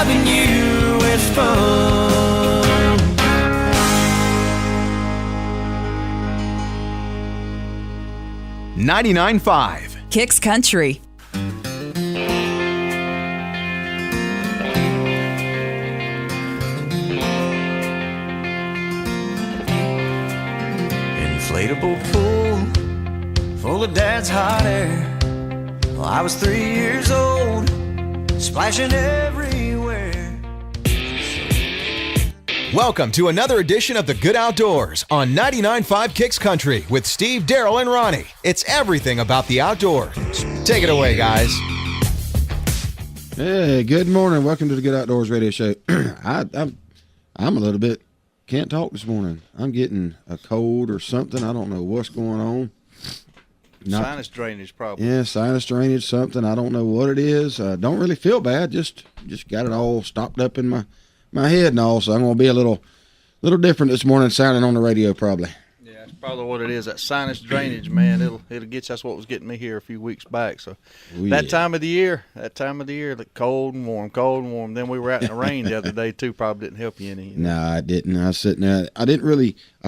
Loving you is fun. 99.5 Kicks Country. Inflatable pool full of dad's hot air. Well, I was 3 years old, splashing everywhere. Welcome to another edition of The Good Outdoors on 99.5 Kicks Country with Steve, Daryl, and Ronnie. It's everything about the outdoors. Take it away, guys. Hey, good morning. Welcome to the Good Outdoors radio show. I'm a little bit can't talk this morning. I'm getting a cold or something. I don't know what's going on. Sinus drainage, probably. Yeah, sinus drainage, something. I don't know what it is. Don't really feel bad. Just got it all stopped up in my head and all. So I'm going to be a little different this morning, sounding on the radio probably. Yeah, that's probably what it is. That sinus drainage, man. It'll get you. That's what was getting me here a few weeks back. So that time of the year, like cold and warm. Then we were out in the rain the other day too. Probably didn't help you any. No, I didn't. I was sitting there. I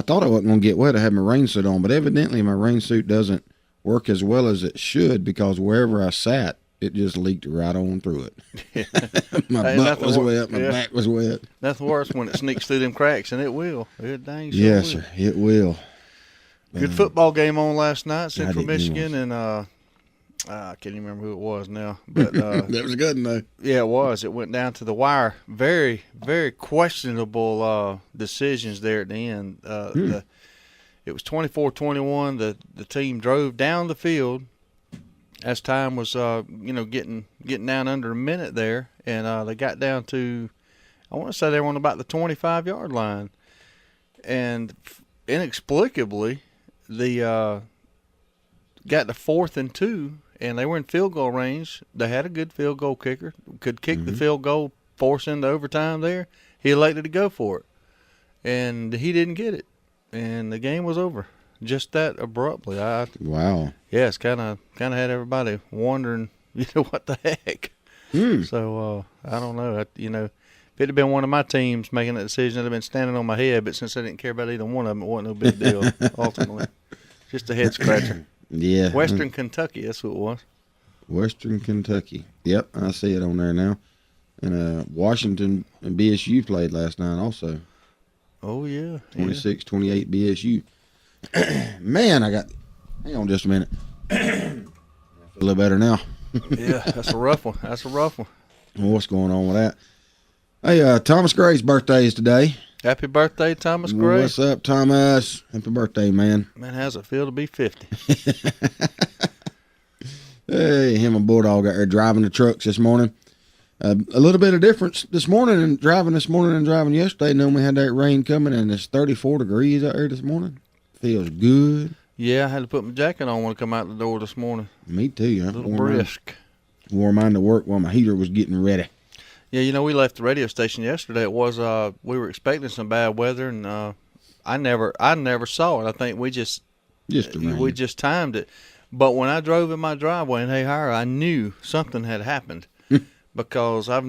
thought I wasn't going to get wet. I had my rain suit on, but evidently my rain suit doesn't work as well as it should because wherever I sat, it just leaked right on through it. My butt was wet. My back was wet. Nothing worse when it sneaks through them cracks, and it will. It dang sure yes, will. Sir, it will. Good football game on last night, Central Michigan, and I can't even remember who it was now. But that was good, though. Yeah, it was. It went down to the wire. Very, very questionable decisions there at the end. It was 24-21. The team drove down the field as time was, getting down under a minute there, and they got down to, I want to say they were on about the 25-yard line, and inexplicably, got to 4th and 2, and they were in field goal range. They had a good field goal kicker, could kick the field goal, force into overtime there. He elected to go for it, and he didn't get it, and the game was over. Just that abruptly. Wow. Yeah, it's kind of had everybody wondering, what the heck. So I don't know. If it had been one of my teams making that decision, I'd have been standing on my head. But since I didn't care about either one of them, it wasn't no big deal. Ultimately, just a head scratcher. Yeah. Western Kentucky. That's who it was. Western Kentucky. Yep, I see it on there now. And Washington and BSU played last night also. Oh yeah. 26-28 BSU. Man, hang on just a minute. I feel a little better now. Yeah, that's a rough one. What's going on with that? Hey, Thomas Gray's birthday is today. Happy birthday, Thomas Gray. What's up, Thomas? Happy birthday, man. Man, how's it feel to be 50? Hey, him and Bulldog out there driving the trucks this morning. A little bit of difference this morning and driving yesterday. Knowing we had that rain coming, and it's 34 degrees out there this morning. Feels good. Yeah, I had to put my jacket on when I come out the door this morning. Me too. A little brisk. Wore mine to work while my heater was getting ready. Yeah, we left the radio station yesterday. It was we were expecting some bad weather, and I never saw it. I think we just timed it. But when I drove in my driveway in Hayhire, I knew something had happened because I've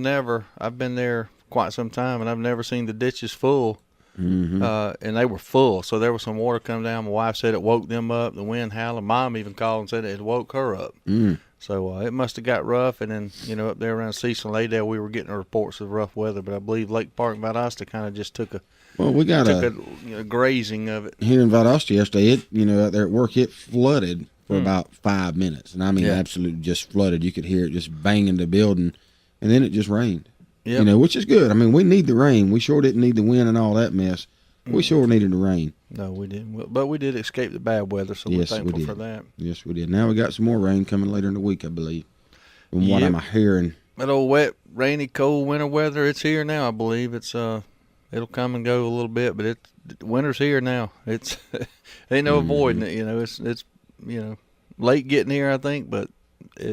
been there quite some time, and I've never seen the ditches full. Mm-hmm. And they were full, so there was some water coming down. My wife said it woke them up. The wind howling. Mom even called and said it woke her up. So it must have got rough. And then up there around Cecil and Adel, we were getting reports of rough weather. But I believe Lake Park and Valdosta kind of just took a grazing of it here in Valdosta yesterday. It out there at work, it flooded for about 5 minutes, and I mean absolutely just flooded. You could hear it just banging the building, and then it just rained. Yep. Which is good. I mean, we need the rain. We sure didn't need the wind and all that mess. We sure needed the rain. No, we didn't. But we did escape the bad weather, so we're thankful for that. Yes, we did. Now we got some more rain coming later in the week, I believe, from what I'm hearing. That old wet, rainy, cold winter weather, it's here now, I believe. It's it'll come and go a little bit, but winter's here now. It's ain't no avoiding it. It's late getting here, I think, but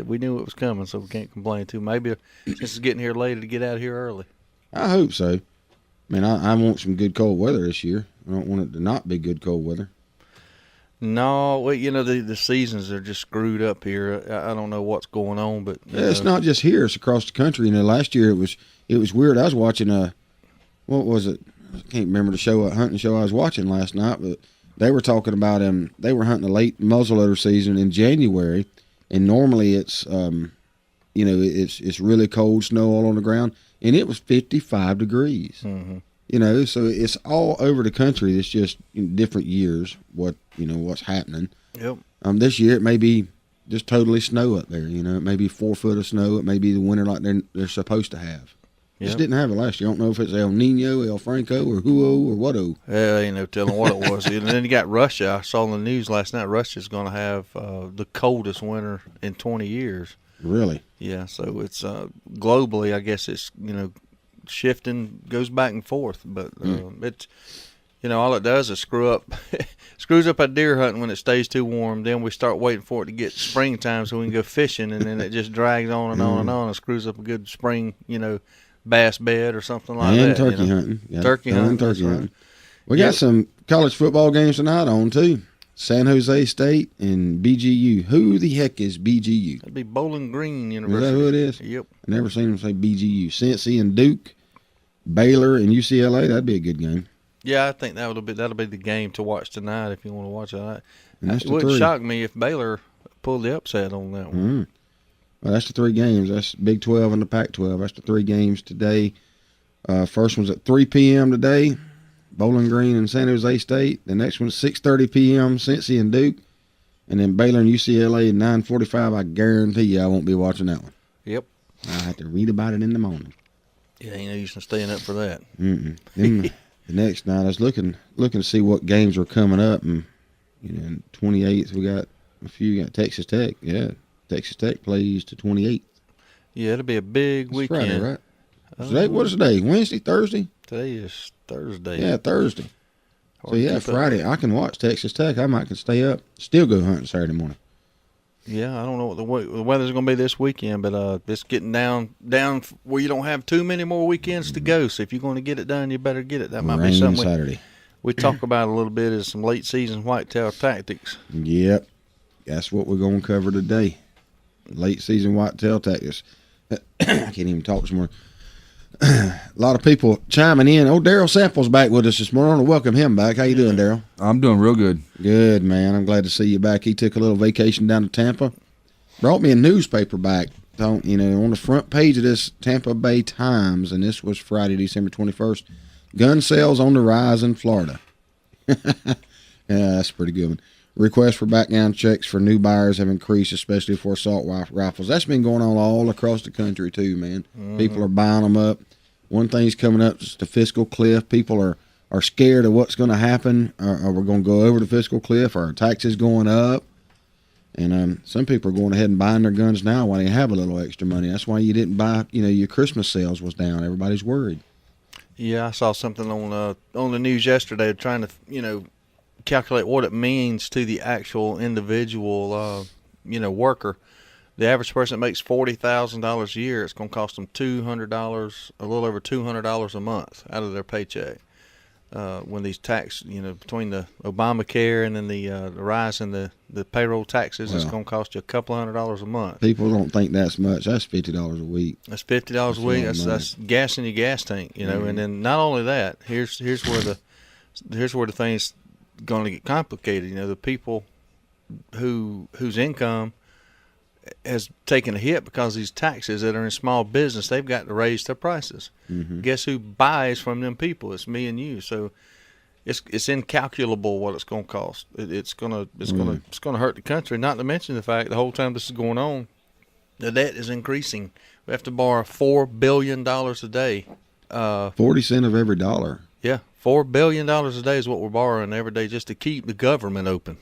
we knew it was coming, so we can't complain too. Maybe since it's getting here later to get out of here early. I hope so. I mean, I want some good cold weather this year. I don't want it to not be good cold weather. No, well, the seasons are just screwed up here. I don't know what's going on, but it's not just here; it's across the country. Last year it was weird. I was watching what was it? I can't remember the hunting show I was watching last night, but they were talking about they were hunting a late muzzleloader season in January, and normally it's it's really cold, snow all on the ground, and it was 55 degrees. Mm-hmm. So it's all over the country. It's just in different years what's happening. Yep. This year it may be just totally snow up there. It may be 4 foot of snow. It may be the winter like they're supposed to have. Yep. Just didn't have it last year. I don't know if it's El Nino, El Franco, or Huo, or what-o. Yeah, ain't no telling what it was. And then you got Russia. I saw in the news last night Russia's going to have the coldest winter in 20 years. Really? Yeah, so it's globally, I guess it's, shifting, goes back and forth. But it's, all it does is screws up our deer hunting when it stays too warm. Then we start waiting for it to get springtime so we can go fishing, and then it just drags on and on and on and screws up a good spring, bass bed or something like that. And turkey hunting. Turkey hunting. Right. We got some college football games tonight on, too. San Jose State and BGU. Who the heck is BGU? That'd be Bowling Green University. Is that who it is? Yep. I've never seen them say BGU. Cincy and Duke, Baylor and UCLA. That'd be a good game. Yeah, I think that'll be the game to watch tonight if you want to watch that. It wouldn't shock me if Baylor pulled the upset on that one. Well, that's the 3 games. That's Big 12 and the Pac-12. That's the 3 games today. First one's at 3 p.m. today, Bowling Green and San Jose State. The next one's 6:30 p.m., Cincy and Duke. And then Baylor and UCLA at 9:45. I guarantee you I won't be watching that one. Yep. I'll have to read about it in the morning. Yeah, ain't no use in staying up for that. Then the next night I was looking to see what games were coming up. And, 28th we got a few. We got Texas Tech. Yeah. Texas Tech plays to 28th. Yeah, it'll be a big weekend. Friday, right? Today, what is today? Wednesday, Thursday? Today is Thursday. Yeah, Thursday. Friday. I can watch Texas Tech. I might can stay up, still go hunting Saturday morning. Yeah, I don't know what the weather's going to be this weekend, but it's getting down where you don't have too many more weekends to go. So if you're going to get it done, you better get it. That might be something Saturday. We talk about a little bit as some late season whitetail tactics. Yep, that's what we're going to cover today. Late season whitetail tactics. I can't even talk this morning. A lot of people chiming in. Daryl Sample's back with us this morning. I want to welcome him back. How you doing, Daryl? I'm doing real good. Good, man. I'm glad to see you back. He took a little vacation down to Tampa. Brought me a newspaper back. On the front page of this Tampa Bay Times, and this was Friday, December 21st. Gun sales on the rise in Florida. Yeah, that's a pretty good one. Requests for background checks for new buyers have increased, especially for assault rifles. That's been going on all across the country, too, man. Mm-hmm. People are buying them up. One thing's coming up is the fiscal cliff. People are scared of what's going to happen. Are we going to go over the fiscal cliff? Are taxes going up? And some people are going ahead and buying their guns now while they have a little extra money. That's why you didn't buy, your Christmas sales was down. Everybody's worried. Yeah, I saw something on the news yesterday trying to, calculate what it means to the actual individual, worker. The average person that makes $40,000 a year, it's going to cost them $200, a little over $200 a month out of their paycheck. When these tax, between the Obamacare and then the rise in the payroll taxes, it's going to cost you a couple $100 a month. People don't think that's much. That's $50 a week. That's $50 a week. That's gas in your gas tank, Mm-hmm. And then not only that, here's where the thing's going to get complicated. The people whose income has taken a hit because of these taxes that are in small business, they've got to raise their prices. Mm-hmm. Guess who buys from them people? It's me and you. So it's incalculable what it's going to cost. It's going to hurt the country. Not to mention the fact the whole time this is going on, the debt is increasing. We have to borrow $4 billion a day. 40 cents of every dollar. Yeah, $4 billion a day is what we're borrowing every day just to keep the government open.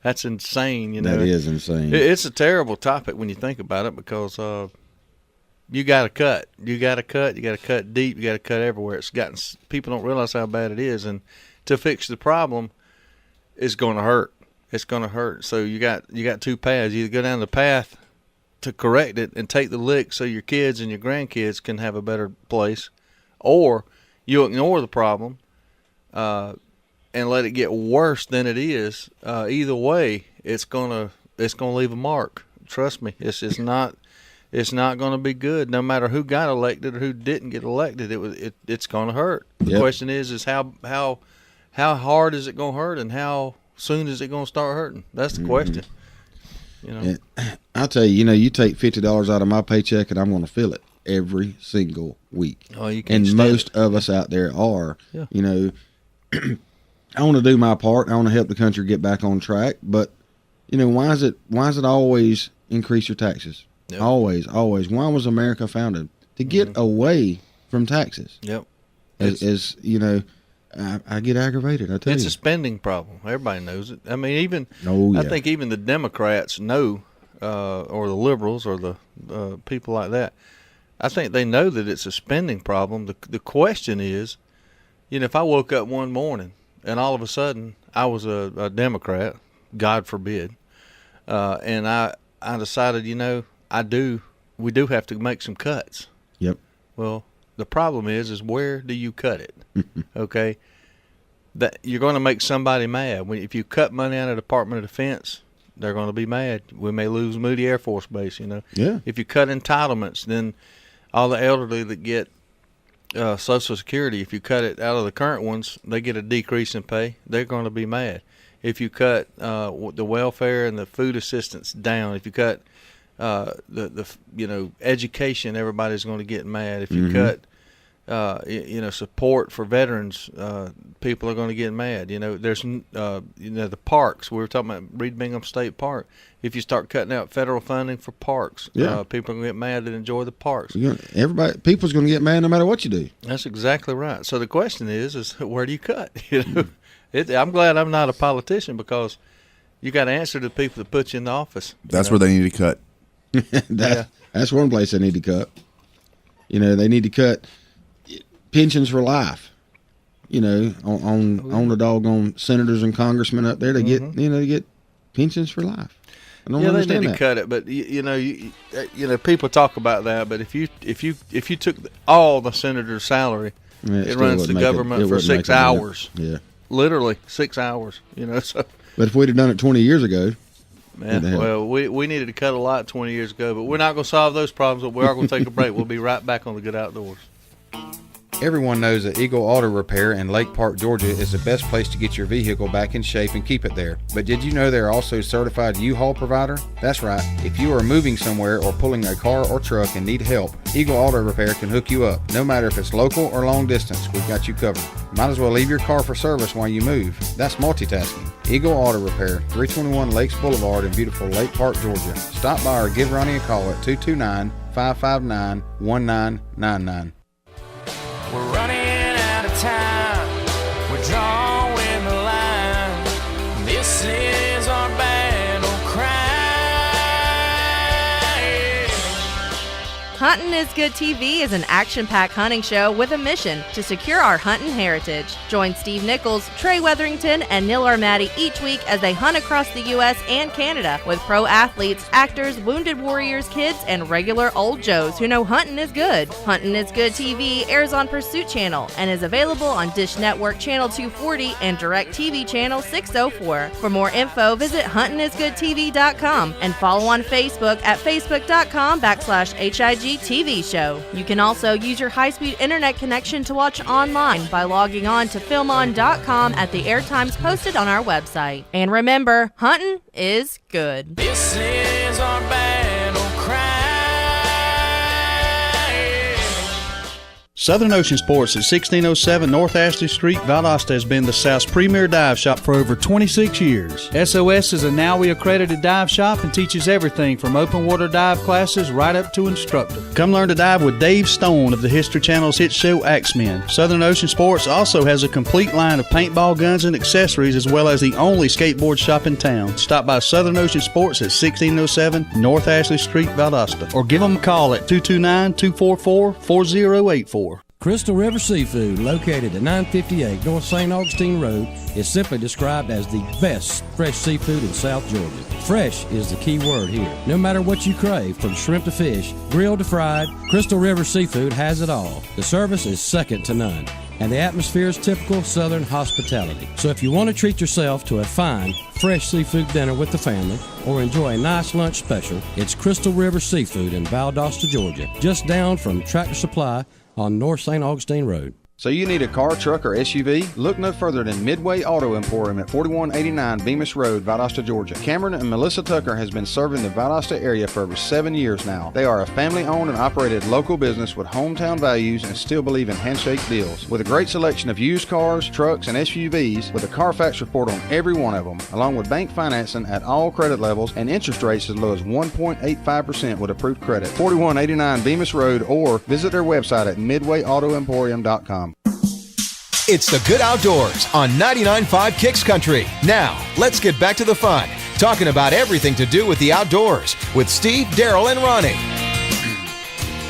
That's insane. That is insane. It's a terrible topic when you think about it because you got to cut. You got to cut deep. You got to cut everywhere. People don't realize how bad it is, and to fix the problem, it's going to hurt. It's going to hurt. So you got two paths. You either go down the path to correct it and take the lick so your kids and your grandkids can have a better place, or you ignore the problem and and let it get worse than it is, either way, it's gonna leave a mark. Trust me, it's not going to be good. No matter who got elected or who didn't get elected, it's going to hurt. The question is how hard is it going to hurt, and how soon is it going to start hurting? That's the question. You know, I'll tell you. You take $50 out of my paycheck, and I'm going to feel it every single week. Oh, you can't. And most of us out there are. Yeah. You know, I want to do my part. I want to help the country get back on track. But you know, why is it always increase your taxes? Yep. Always. Why was America founded? To get away from taxes. Yep. As you know, I get aggravated. I tell you, it's a spending problem. Everybody knows it. I mean, I think even the Democrats know, or the liberals, or the people like that. I think they know that it's a spending problem. The question is, you know, if I woke up one morning and all of a sudden I was a Democrat, God forbid, and I decided, you know, we do have to make some cuts. Yep. Well, the problem is where do you cut it? Okay. That you're going to make somebody mad. If you cut money out of the Department of Defense, they're going to be mad. We may lose Moody Air Force Base, you know. Yeah. If you cut entitlements, then all the elderly that get Social Security, if you cut it out of the current ones, they get a decrease in pay. They're going to be mad. If you cut the welfare and the food assistance down, if you cut the you know, education, everybody's going to get mad. If you cut you know, support for veterans, people are going to get mad. You know, there's you know, the parks. We were talking about Reed Bingham State Park. If you start cutting out federal funding for parks, people are going to get mad that enjoy the parks. People's going to get mad no matter what you do. That's exactly right. So the question is where do you cut? You know, I'm glad I'm not a politician, because you got to answer to the people that put you in the office. That's where they need to cut. That's one place they need to cut. You know, they need to cut pensions for life. You know, on the doggone senators and congressmen up there, they get pensions for life. I don't understand they need to cut it, but you know, people talk about that. But if you took all the senator's salary, it runs the government for 6 hours. Yeah, literally 6 hours. You know, so. But if we'd have done it 20 years ago. Well, we needed to cut a lot 20 years ago, but we're not going to solve those problems. But we are going to take a break. We'll be right back on the Good Outdoors. Everyone knows that Eagle Auto Repair in Lake Park, Georgia is the best place to get your vehicle back in shape and keep it there. But did you know they're also a certified U-Haul provider? That's right. If you are moving somewhere or pulling a car or truck and need help, Eagle Auto Repair can hook you up. No matter if it's local or long distance, we've got you covered. Might as well leave your car for service while you move. That's multitasking. Eagle Auto Repair, 321 Lakes Boulevard in beautiful Lake Park, Georgia. Stop by or give Ronnie a call at 229-559-1999. We're running out of time. We're drawing the line. This is our battle cry. Huntin' is Good TV is an action-packed hunting show with a mission to secure our hunting heritage. Join Steve Nichols, Trey Weatherington, and Neil Armati each week as they hunt across the U.S. and Canada with pro athletes, actors, wounded warriors, kids, and regular old Joes who know hunting is good. Huntin' is Good TV airs on Pursuit Channel and is available on Dish Network Channel 240 and DirecTV Channel 604. For more info, visit huntingisgoodtv.com and follow on Facebook at facebook.com/HIG TV show. You can also use your high-speed internet connection to watch online by logging on to filmon.com at the airtimes posted on our website. And remember, hunting is good. This is our battle cry. Southern Ocean Sports at 1607 North Ashley Street, Valdosta has been the South's premier dive shop for over 26 years. SOS is a NAUI accredited dive shop and teaches everything from open water dive classes right up to instructor. Come learn to dive with Dave Stone of the History Channel's hit show Axemen. Southern Ocean Sports also has a complete line of paintball guns and accessories, as well as the only skateboard shop in town. Stop by Southern Ocean Sports at 1607 North Ashley Street, Valdosta, or give them a call at 229-244-4084. Crystal River Seafood, located at 958 North St. Augustine Road, is simply described as the best fresh seafood in South Georgia. Fresh is the key word here. No matter what you crave, from shrimp to fish, grilled to fried, Crystal River Seafood has it all. The service is second to none, and the atmosphere is typical Southern hospitality. So if you want to treat yourself to a fine, fresh seafood dinner with the family or enjoy a nice lunch special, it's Crystal River Seafood in Valdosta, Georgia, just down from Tractor Supply on North St. Augustine Road. So you need a car, truck, or SUV? Look no further than Midway Auto Emporium at 4189 Bemis Road, Valdosta, Georgia. Cameron and Melissa Tucker has been serving the Valdosta area for over 7 years now. They are a family-owned and operated local business with hometown values and still believe in handshake deals. With a great selection of used cars, trucks, and SUVs, with a Carfax report on every one of them, along with bank financing at all credit levels and interest rates as low as 1.85% with approved credit. 4189 Bemis Road, or visit their website at midwayautoemporium.com. It's the Good Outdoors on 99.5 Kicks Country. Now, let's get back to the fun, talking about everything to do with the outdoors with Steve, Daryl, and Ronnie.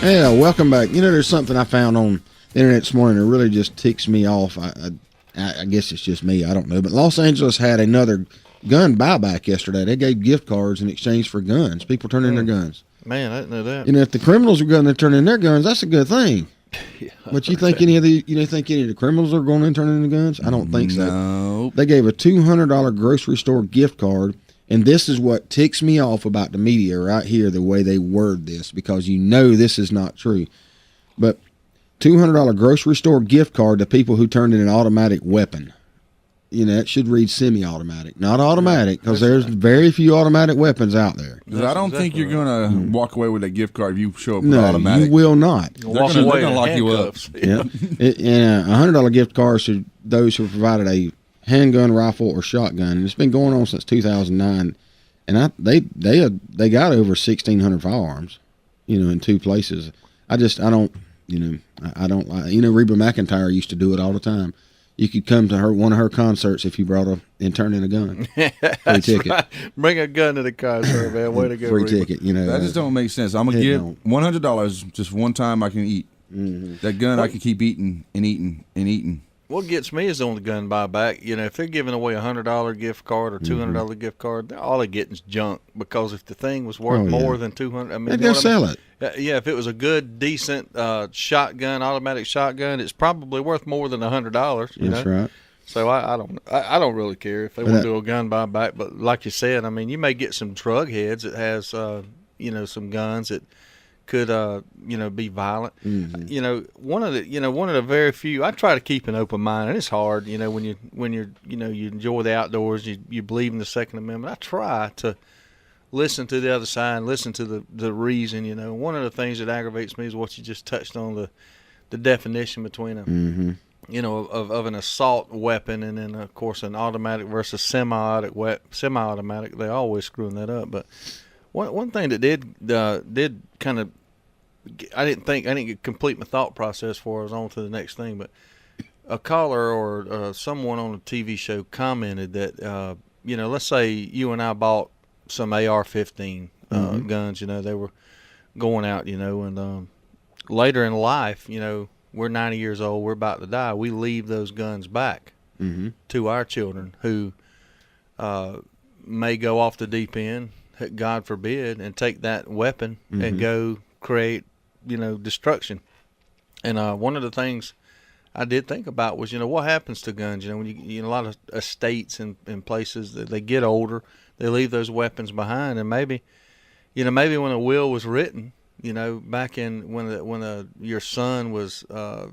Yeah, welcome back. You know, there's something I found on the internet this morning that really just ticks me off. I guess it's just me. I don't know. But Los Angeles had another gun buyback yesterday. They gave gift cards in exchange for guns. People turned in their guns. Man, I didn't know that. You know, if the criminals are going to turn in their guns, that's a good thing. Yeah, but you think any of the criminals are going in and turning in the guns? I don't think so. No. They gave a $200 grocery store gift card, and this is what ticks me off about the media right here, the way they word this, because you know this is not true. But $200 grocery store gift card to people who turned in an automatic weapon. You know, it should read semi-automatic, not automatic, because there's very few automatic weapons out there. I don't think you're going to walk away with that gift card if you show up with automatic. No, you will not. They're going to lock you up. Yeah. And a $100 gift card to those who provided a handgun, rifle, or shotgun. And it's been going on since 2009. And they got over 1,600 firearms, you know, in two places. I don't like, you know, Reba McEntire used to do it all the time. You could come to one of her concerts if you brought and turned in a gun. Free ticket. Right. Bring a gun to the concert, man. Way to go. Free ticket, you know. That just don't make sense. I'm going to give $100 just one time I can eat. Mm-hmm. That gun I can keep eating and eating and eating. What gets me is on the gun buyback. You know, if they're giving away a $100 gift card or $200 gift card, all they're getting is junk. Because if the thing was worth more than $200, I mean, they're gonna sell it. Yeah, if it was a good, decent shotgun, automatic shotgun, it's probably worth more than $100. You know? That's right. So I don't really care if they want to do a gun buyback. But like you said, I mean, you may get some drug heads that has some guns that could be violent. Mm-hmm. One of the very few. I try to keep an open mind, and it's hard. You know, when you enjoy the outdoors, you believe in the Second Amendment. I try to listen to the other side, listen to the reason. You know, one of the things that aggravates me is what you just touched on, the definition between of an assault weapon and then of course an automatic versus semi-automatic. They're always screwing that up, but. One thing that did kind of, I didn't complete my thought process before I was on to the next thing, but a caller or someone on a TV show commented that, let's say you and I bought some AR-15 guns, they were going out, and later in life, we're 90 years old, we're about to die, we leave those guns back to our children who may go off the deep end, God forbid, and take that weapon and go create, destruction. And one of the things I did think about was, what happens to guns? When you a lot of estates and places that they get older, they leave those weapons behind, and maybe when a will was written, back in when your son was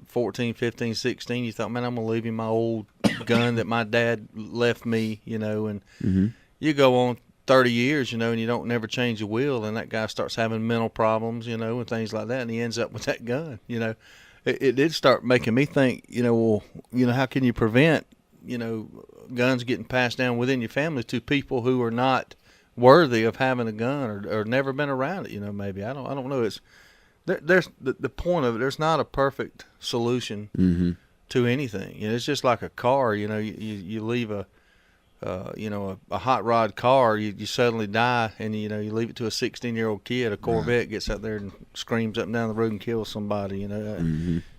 14, 15, 16, you thought, man, I'm gonna leave him my old gun that my dad left me, and you go on 30 years, and you don't never change a will, and that guy starts having mental problems, and things like that, and he ends up with that gun. It did start making me think, how can you prevent, guns getting passed down within your family to people who are not worthy of having a gun or never been around it, maybe. I don't know. It's there's the point of it. There's not a perfect solution to anything. It's just like a car. You leave a a hot rod car, you suddenly die, and you leave it to a 16-year-old kid. A Corvette gets out there and screams up and down the road and kills somebody.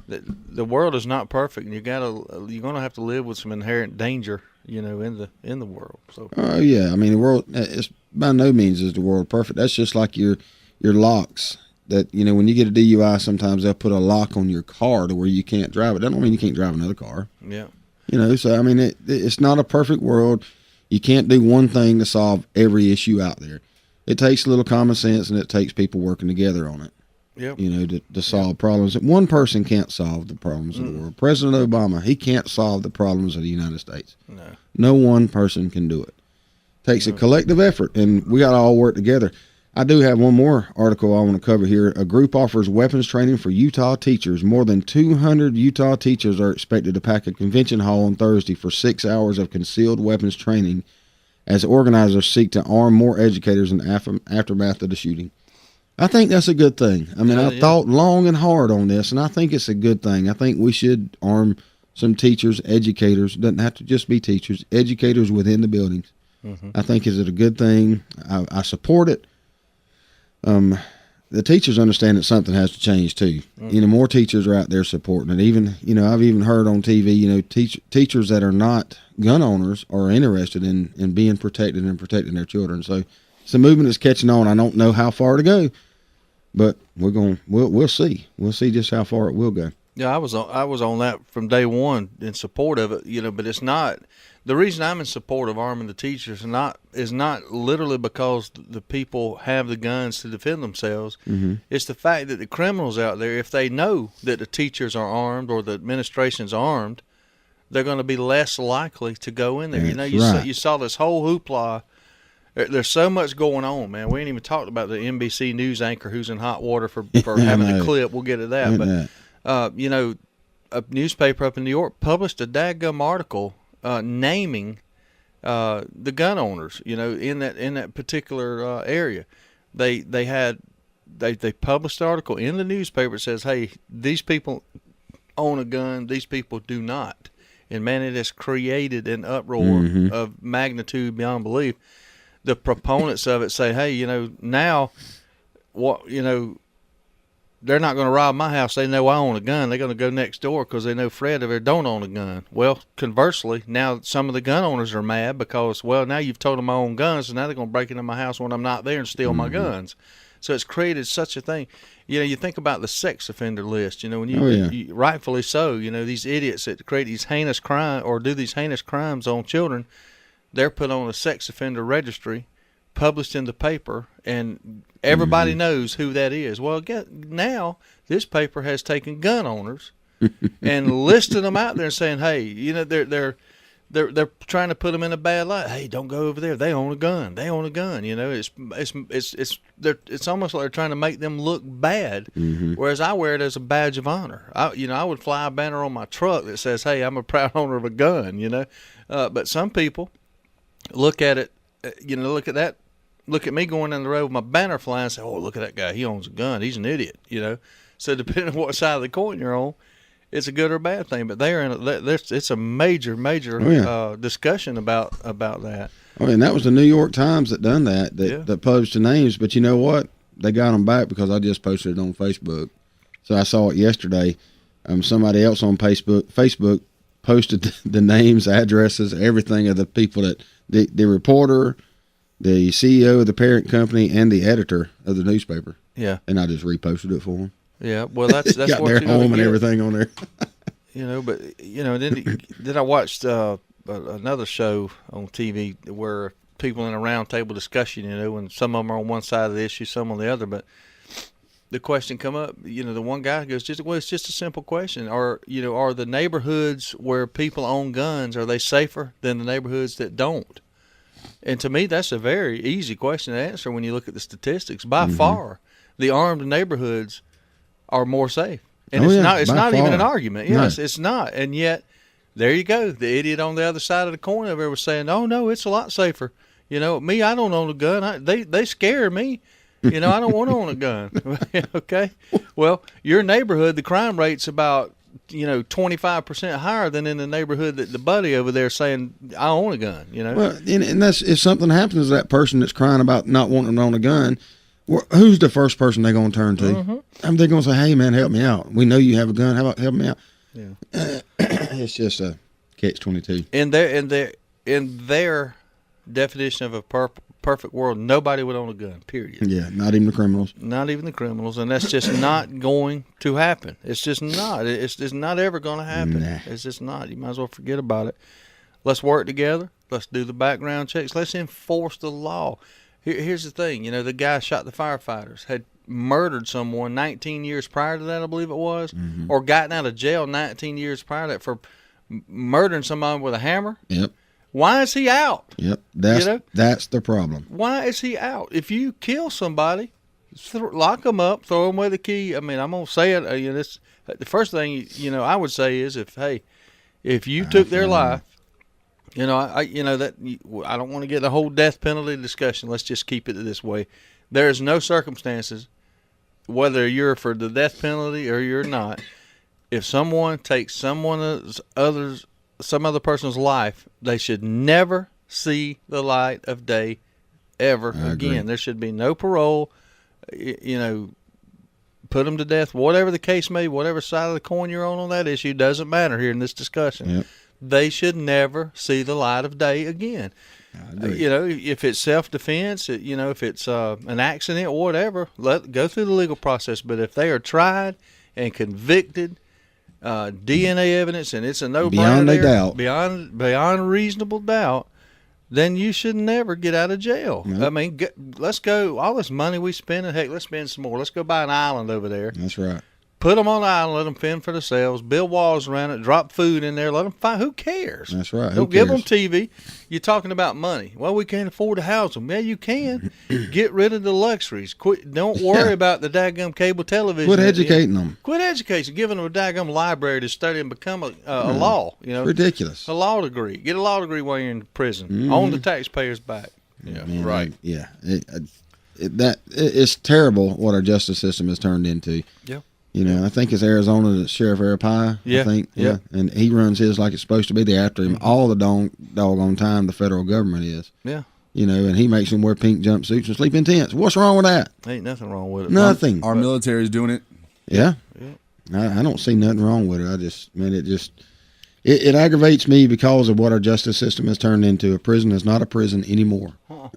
The world is not perfect, and you're gonna have to live with some inherent danger, in the world. So. Oh yeah, I mean the world is by no means is the world perfect. That's just like your locks. That when you get a DUI, sometimes they'll put a lock on your car to where you can't drive it. That don't mean you can't drive another car. Yeah. So I mean it's not a perfect world. You can't do one thing to solve every issue out there. It takes a little common sense, and it takes people working together on it. Yep. To solve problems. One person can't solve the problems of the world. President Obama, he can't solve the problems of the United States. No one person can do it. Takes a collective effort, and we got to all work together. I do have one more article I want to cover here. A group offers weapons training for Utah teachers. More than 200 Utah teachers are expected to pack a convention hall on Thursday for 6 hours of concealed weapons training as organizers seek to arm more educators in the aftermath of the shooting. I think that's a good thing. I mean, I thought long and hard on this, and I think it's a good thing. I think we should arm some teachers, educators. It doesn't have to just be teachers, educators within the buildings. I think is it a good thing. I support it. The teachers understand that something has to change too. More teachers are out there supporting it. Even, I've even heard on TV, teachers that are not gun owners are interested in being protected and protecting their children. So it's a movement that's catching on. I don't know how far to go, but we'll see. We'll see just how far it will go. Yeah, I was on that from day one in support of it, but it's not. The reason I'm in support of arming the teachers is not literally because the people have the guns to defend themselves. It's the fact that the criminals out there, if they know that the teachers are armed or the administration's armed, they're going to be less likely to go in there. You saw this whole hoopla. There's so much going on, man. We ain't even talked about the NBC News anchor who's in hot water for having a clip. We'll get to that. But, a newspaper up in New York published a dadgum article naming the gun owners, in that particular area. They published an article in the newspaper that says, hey, these people own a gun, these people do not. And, man, it has created an uproar of magnitude beyond belief. The proponents of it say, hey, now they're not going to rob my house. They know I own a gun. They're going to go next door because they know Fred over there don't own a gun. Well, conversely, now some of the gun owners are mad because, now you've told them I own guns, and now they're going to break into my house when I'm not there and steal my guns. So it's created such a thing. You think about the sex offender list, when you rightfully so, these idiots that create these heinous crimes or do these heinous crimes on children, they're put on a sex offender registry, published in the paper, and everybody knows who that is. Well, now this paper has taken gun owners and listed them out there and saying, hey, they're trying to put them in a bad light. Hey, don't go over there. They own a gun. They own a gun. It's almost like they're trying to make them look bad. Whereas I wear it as a badge of honor. I would fly a banner on my truck that says, hey, I'm a proud owner of a gun. But some people look at it. Look at me going down the road with my banner flying and say, oh, look at that guy. He owns a gun. He's an idiot, So depending on what side of the coin you're on, it's a good or bad thing. But it's a major discussion about that. Oh, and that was the New York Times that done that published the names. But you know what? They got them back because I just posted it on Facebook. So I saw it yesterday. Somebody else on Facebook posted the names, addresses, everything of the people that the reporter, the CEO of the parent company, and the editor of the newspaper. Yeah. And I just reposted it for them. Yeah. Well, that's got what their home and everything on there. Then I watched another show on TV where people in a round table discussion, and some of them are on one side of the issue, some on the other, but the question come up, the one guy goes, it's just a simple question. Are the neighborhoods where people own guns, are they safer than the neighborhoods that don't? And to me, that's a very easy question to answer when you look at the statistics. By far, the armed neighborhoods are more safe. And it's not even an argument. Yes, it's not. And yet, there you go. The idiot on the other side of the coin over there was saying, oh, no, it's a lot safer. Me, I don't own a gun. They scare me. I don't want to own a gun. Okay? Well, your neighborhood, the crime rate's about 25% higher than in the neighborhood that the buddy over there saying, I own a gun, Well, and that's, if something happens to that person that's crying about not wanting to own a gun, who's the first person they're going to turn to? Mm-hmm. They're going to say, hey, man, help me out. We know you have a gun. How about help me out? Yeah. It's just a catch-22. In their definition of a perfect world, nobody would own a gun, period. Yeah, not even the criminals. Not even the criminals, and that's just not going to happen. It's just not. It's just not ever going to happen. Nah. It's just not. You might as well forget about it. Let's work together. Let's do the background checks. Let's enforce the law. Here's the thing. The guy shot the firefighters, had murdered someone 19 years prior to that, I believe it was, mm-hmm. or gotten out of jail 19 years prior to that for murdering somebody with a hammer. Yep. Why is he out? Yep, that's the problem. Why is he out? If you kill somebody, lock them up, throw them away the key. I mean, I'm gonna say it. The first thing I would say is if you took their life, I don't want to get the whole death penalty discussion. Let's just keep it this way. There is no circumstances, whether you're for the death penalty or you're not, if someone takes some other person's life, they should never see the light of day ever again. There should be no parole. Put them to death, whatever the case may be, whatever side of the coin you're on that issue, doesn't matter here in this discussion. Yep. They should never see the light of day again. If it's self-defense, if it's an accident or whatever, go through the legal process. But if they are tried and convicted, DNA evidence, and it's a no-brainer beyond reasonable doubt, then you should never get out of jail. Nope. I mean, let's go. All this money we spend, heck, let's spend some more. Let's go buy an island over there. That's right. Put them on the island, let them fend for themselves, build walls around it, drop food in there, let them find. Who cares? That's right. Don't give them TV. You're talking about money. Well, we can't afford to house them. Yeah, you can. Get rid of the luxuries. Don't worry about the daggum cable television. Quit educating them. Quit educating. Giving them a daggum library to study and become a law. Ridiculous. A law degree. Get a law degree while you're in prison. Mm-hmm. On the taxpayer's back. Yeah, man, right. It's terrible what our justice system has turned into. Yeah. I think it's Arizona, the Sheriff Arapai. Yeah. I think. Yeah. And he runs his like it's supposed to be. They're after him all the doggone time, the federal government is. Yeah. And he makes them wear pink jumpsuits and sleep in tents. What's wrong with that? Ain't nothing wrong with it. Nothing. Our military's doing it. Yeah. I don't see nothing wrong with it. It aggravates me because of what our justice system has turned into. A prison is not a prison anymore.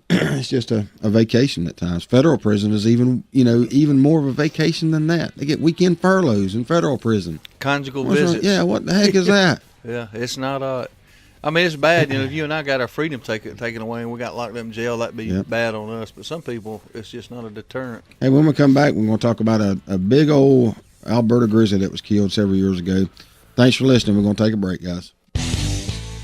It's just a vacation at times. Federal prison is even more of a vacation than that. They get weekend furloughs in federal prison. Conjugal visits. Yeah, what the heck is that? Yeah, it's not it's bad. If you and I got our freedom taken away and we got locked up in jail, that'd be bad on us. But some people, it's just not a deterrent. Hey, when we come back, we're going to talk about a big old Alberta grizzly that was killed several years ago. Thanks for listening. We're going to take a break, guys.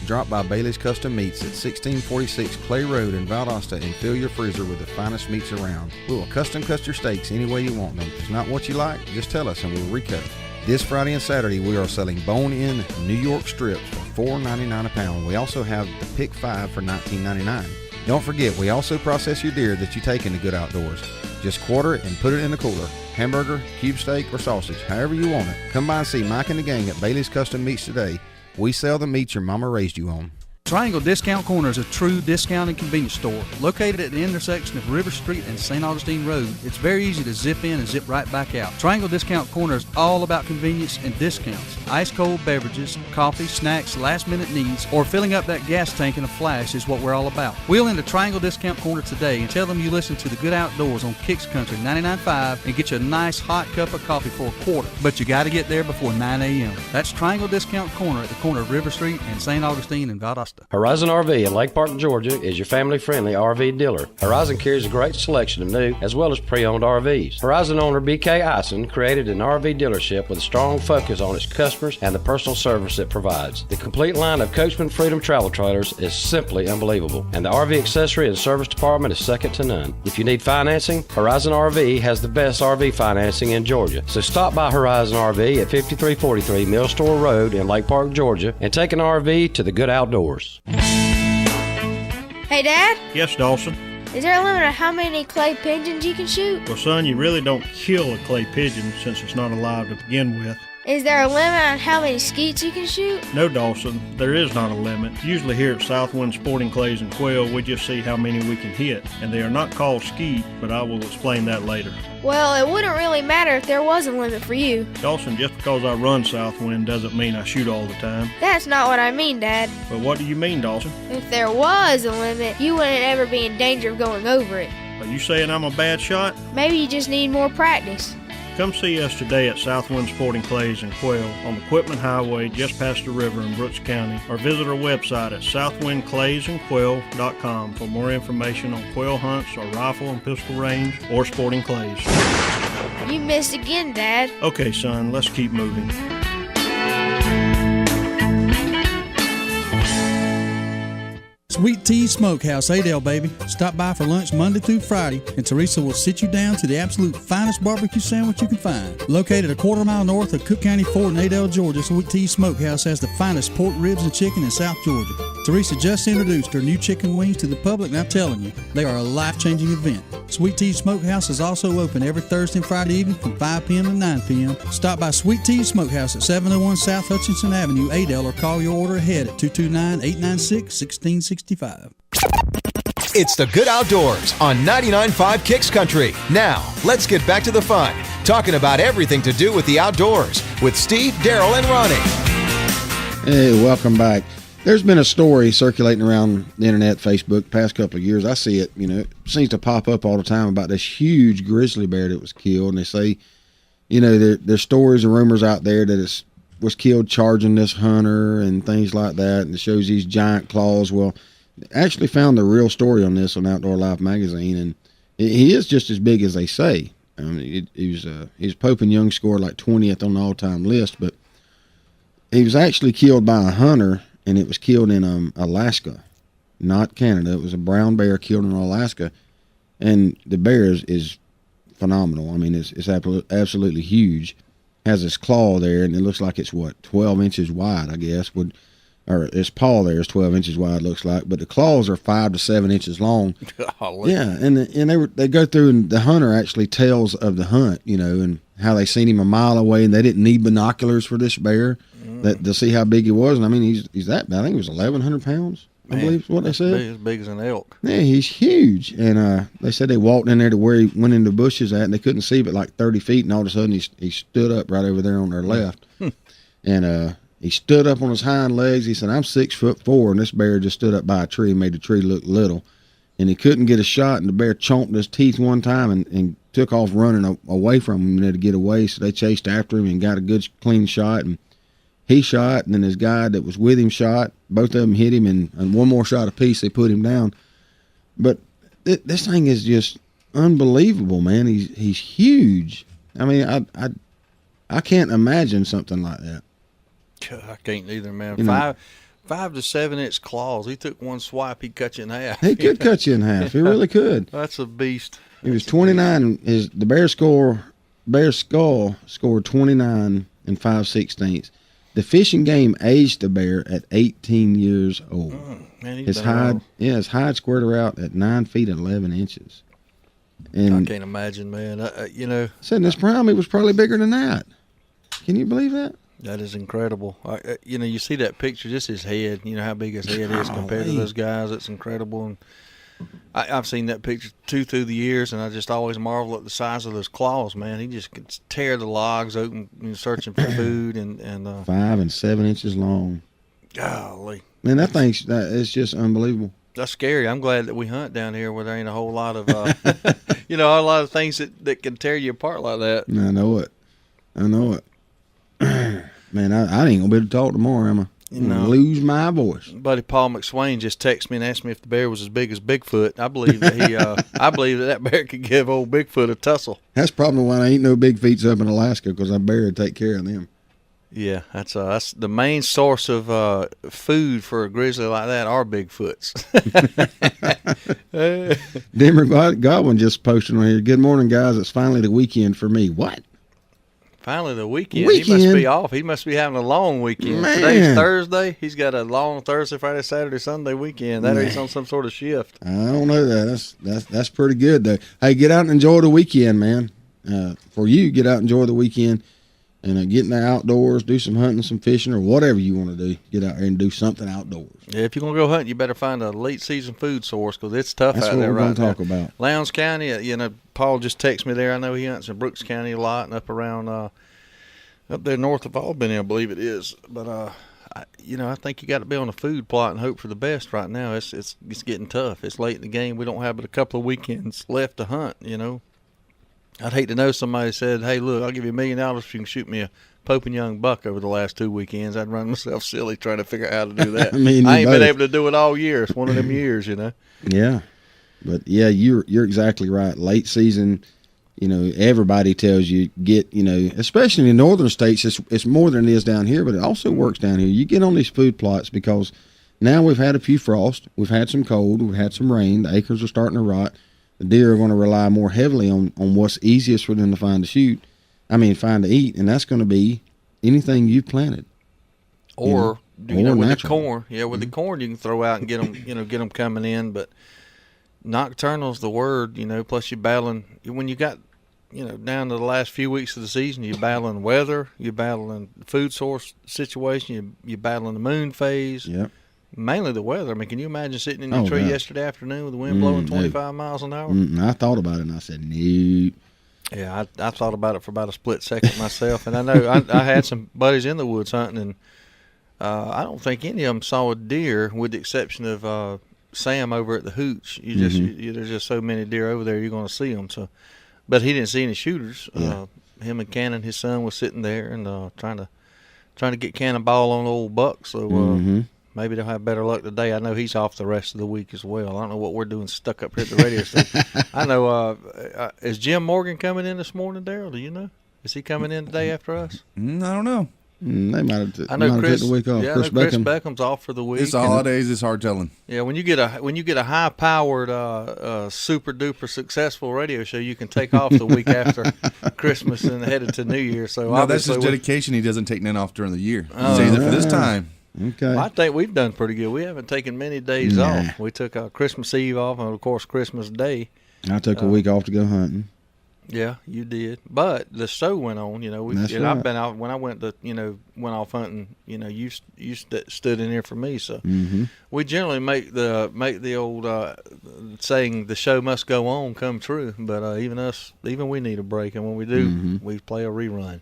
Drop by Bailey's Custom Meats at 1646 Clay Road in Valdosta and fill your freezer with the finest meats around. We will custom cut your steaks any way you want them. If it's not what you like, just tell us and we'll recut. This Friday and Saturday, we are selling bone-in New York strips for $4.99 a pound. We also have the Pick 5 for $19.99. Don't forget, we also process your deer that you take into Good Outdoors. Just quarter it and put it in the cooler. Hamburger, cube steak, or sausage, however you want it. Come by and see Mike and the gang at Bailey's Custom Meats today. We sell the meats your mama raised you on. Triangle Discount Corner is a true discount and convenience store located at the intersection of River Street and St. Augustine Road. It's very easy to zip in and zip right back out. Triangle Discount Corner is all about convenience and discounts. Ice cold beverages, coffee, snacks, last minute needs, or filling up that gas tank in a flash is what we're all about. Wheel into Triangle Discount Corner today and tell them you listen to the Good Outdoors on Kicks Country 99.5 and get you a nice hot cup of coffee for a quarter. But you got to get there before 9 a.m. That's Triangle Discount Corner at the corner of River Street and St. Augustine in Valdosta. Horizon RV in Lake Park, Georgia is your family-friendly RV dealer. Horizon carries a great selection of new as well as pre-owned RVs. Horizon owner BK Eisen created an RV dealership with a strong focus on its customers and the personal service it provides. The complete line of Coachman Freedom travel trailers is simply unbelievable, and the RV accessory and service department is second to none. If you need financing, Horizon RV has the best RV financing in Georgia. So stop by Horizon RV at 5343 Mill Store Road in Lake Park, Georgia, and take an RV to the Good Outdoors. Hey, Dad? Yes, Dawson? Is there a limit on how many clay pigeons you can shoot? Well, son, you really don't kill a clay pigeon since it's not alive to begin with. Is there a limit on how many skeets you can shoot? No, Dawson, there is not a limit. Usually here at Southwind Sporting Clays and Quail, we just see how many we can hit. And they are not called skeet, but I will explain that later. Well, it wouldn't really matter if there was a limit for you. Dawson, just because I run Southwind doesn't mean I shoot all the time. That's not what I mean, Dad. But what do you mean, Dawson? If there was a limit, you wouldn't ever be in danger of going over it. Are you saying I'm a bad shot? Maybe you just need more practice. Come see us today at Southwind Sporting Clays and Quail on the Quitman Highway just past the river in Brooks County, or visit our website at southwindclaysandquail.com for more information on quail hunts or rifle and pistol range or sporting clays. You missed again, Dad. Okay, son, let's keep moving. Sweet Tea Smokehouse, Adel, baby. Stop by for lunch Monday through Friday, and Teresa will sit you down to the absolute finest barbecue sandwich you can find. Located a quarter-mile north of Cook County Ford in Adel, Georgia, Sweet Tea Smokehouse has the finest pork ribs and chicken in South Georgia. Teresa just introduced her new chicken wings to the public, and I'm telling you, they are a life-changing event. Sweet Tea Smokehouse is also open every Thursday and Friday evening from 5 p.m. to 9 p.m. Stop by Sweet Tea Smokehouse at 701 South Hutchinson Avenue, Adel, or call your order ahead at 229-896-1665. It's the Good Outdoors on 99.5 Kicks Country. Now, let's get back to the fun, talking about everything to do with the outdoors with Steve, Daryl, and Ronnie. Hey, welcome back. There's been a story circulating around the internet, Facebook, past couple of years. I see it, it seems to pop up all the time about this huge grizzly bear that was killed. And they say, there's stories and rumors out there that it was killed charging this hunter and things like that. And it shows these giant claws. Well, actually found the real story on this on Outdoor Life magazine, and he is just as big as they say. I mean, he's Pope and Young scored like 20th on the all-time list, but he was actually killed by a hunter, and it was killed in Alaska, not Canada. It was a brown bear killed in Alaska, and the bear is phenomenal. I mean, it's absolutely huge. Has this claw there, and it looks like it's 12 inches wide, I guess. Or his paw there is 12 inches wide, looks like, but the claws are 5 to 7 inches long. Golly. Yeah, and they go through, and the hunter actually tells of the hunt, and how they seen him a mile away, and they didn't need binoculars for this bear to see how big he was. And I mean, he's that big. I think he was 1,100 pounds. I believe is what they said. As big as an elk. Yeah, he's huge. And they said they walked in there to where he went into the bushes at, and they couldn't see but like 30 feet, and all of a sudden he stood up right over there on their left, and he stood up on his hind legs. He said, "I'm 6'4", and this bear just stood up by a tree and made the tree look little. And he couldn't get a shot, and the bear chomped his teeth one time and took off running away from him to get away. So they chased after him and got a good, clean shot. And he shot, and then his guy that was with him shot. Both of them hit him, and one more shot apiece, they put him down. But this thing is just unbelievable, man. He's huge. I mean, I can't imagine something like that. I can't either, man. 5 to 7 inch claws. He took one swipe, he'd cut you in half. He could cut you in half. He really could. That's a beast. He was 29. The bear skull scored 29 and 5/16. The Fish and Game aged the bear at 18 years old. Man, his hide squirted out at 9 feet and 11 inches. And I can't imagine, man. Said in his prime, he was probably bigger than that. Can you believe that? That is incredible. You see that picture, just his head, how big his head is compared to those guys. It's incredible. And I've seen that picture too through the years, and I just always marvel at the size of those claws, man. He just could tear the logs open, searching for food. and 5 and 7 inches long. Golly. Man, it's just unbelievable. That's scary. I'm glad that we hunt down here where there ain't a whole lot of, a lot of things that can tear you apart like that. I know it. Man, I ain't gonna be able to talk tomorrow, am I? I'm gonna lose my voice. Buddy Paul McSwain just texted me and asked me if the bear was as big as Bigfoot. I believe that I believe that bear could give old Bigfoot a tussle. That's probably why I ain't no big feets up in Alaska, because that bear would take care of them. Yeah, that's the main source of food for a grizzly like that are Bigfoots. Denver Godwin just posted on here. Good morning, guys. It's finally the weekend for me. What? Finally the weekend. He must be off. He must be having a long weekend. Man. Today's Thursday. He's got a long Thursday, Friday, Saturday, Sunday weekend. That he's on some sort of shift. I don't know that. That's pretty good though. Hey, get out and enjoy the weekend, man. For you, get out and enjoy the weekend. and get in the outdoors, do some hunting, some fishing, or whatever you want to do. Get out there and do something outdoors. Yeah, if you're going to go hunting, you better find a late season food source because it's tough That's out what there we're right gonna now. talk about. Lowndes County, Paul just texted me there. I know he hunts in Brooks County a lot and up around up there north of Albany, I believe it is. But I think you got to be on a food plot and hope for the best right now. It's getting tough. It's late in the game. We don't have but a couple of weekends left to hunt. I'd hate to know somebody said, "Hey, look, I'll give you $1 million if you can shoot me a Pope and Young buck over the last 2 weekends." I'd run myself silly trying to figure out how to do that. I ain't been able to do it all year. It's one of them years, Yeah, but yeah, you're exactly right. Late season, everybody tells you get, especially in northern states, it's more than it is down here, but it also works down here. You get on these food plots because now we've had a few frost, we've had some cold, we've had some rain. The acres are starting to rot. The deer are going to rely more heavily on what's easiest for them to find to eat, and that's going to be anything you've planted. Or with natural. the corn. Yeah, with the corn you can throw out and get them coming in, but nocturnal's the word, plus you're battling when you got down to the last few weeks of the season, you're battling weather, you're battling food source situation, you're battling the moon phase. Yep. Mainly the weather. I mean, can you imagine sitting in your tree yesterday afternoon with the wind blowing 25 miles an hour? I thought about it, and I said, no. Yeah, I thought about it for about a split second myself. And I know I had some buddies in the woods hunting, and I don't think any of them saw a deer with the exception of Sam over at the Hooch. There's just so many deer over there, you're going to see them. So, but he didn't see any shooters. Yeah. Him and Cannon, his son, was sitting there and trying to get Cannonball on the old buck. So maybe they'll have better luck today. I know he's off the rest of the week as well. I don't know what we're doing stuck up here at the radio station. I know. Is Jim Morgan coming in this morning, Daryl? Do you know? Is he coming in today after us? I don't know. They might have I know Chris. the week off. Yeah, Chris Beckham's off for the week. It's the holidays. It's hard telling. Yeah, when you get a high powered, super duper successful radio show, you can take off the week after Christmas and headed to New Year. So no, that's his dedication. He doesn't take none off during the year. He's saying that for this time. Okay. Well, I think we've done pretty good. We haven't taken many days off. We took Christmas Eve off, and of course Christmas Day. I took a week off to go hunting. Yeah, you did. But the show went on. That's right. I've been out when I went off hunting. You stood in there for me. So we generally make the old saying the show must go on come true. But even we need a break, and when we do, we play a rerun.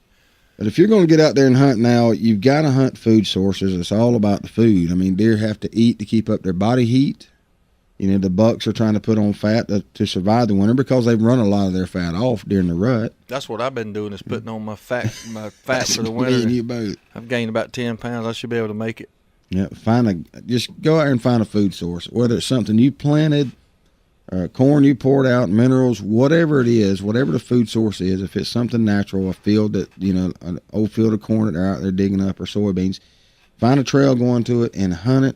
But if you're going to get out there and hunt now, you've got to hunt food sources. It's all about the food. I mean, deer have to eat to keep up their body heat. The bucks are trying to put on fat to survive the winter because they've run a lot of their fat off during the rut. That's what I've been doing is putting on my fat for the winter. You both. I've gained about 10 pounds. I should be able to make it. Yeah, just go out there and find a food source, whether it's something you planted, corn you poured out, minerals, whatever it is, whatever the food source is. If it's something natural, a field that an old field of corn that they're out there digging up, or soybeans, find a trail going to it and hunt it.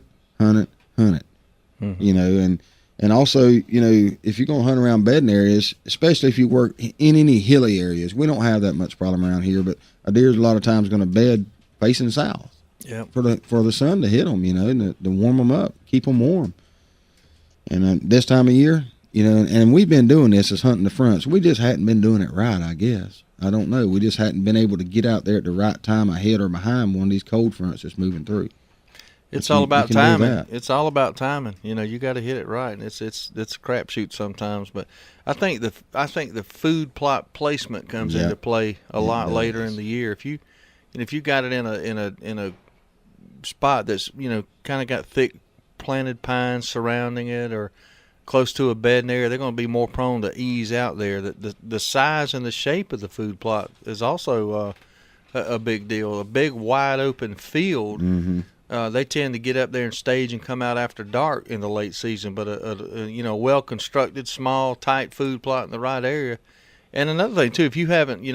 And also, if you're going to hunt around bedding areas, especially if you work in any hilly areas, we don't have that much problem around here, but a deer's a lot of times going to bed facing south. Yep. For the sun to hit them, and to warm them up, keep them warm. And this time of year, and we've been doing this as hunting the fronts. We just hadn't been doing it right, I guess. I don't know. We just hadn't been able to get out there at the right time ahead or behind one of these cold fronts that's moving through. It's all about timing. It's all about timing. You got to hit it right. It's a crapshoot sometimes, but I think the food plot placement comes into play a lot later in the year. If you got it in a spot that's kind of got thick planted pines surrounding it or close to a bedding area, they're going to be more prone to ease out there. The size and the shape of the food plot is also a big deal. A big wide open field. They tend to get up there and stage and come out after dark in the late season, but a well constructed, small, tight food plot in the right area. And another thing too, if you haven't,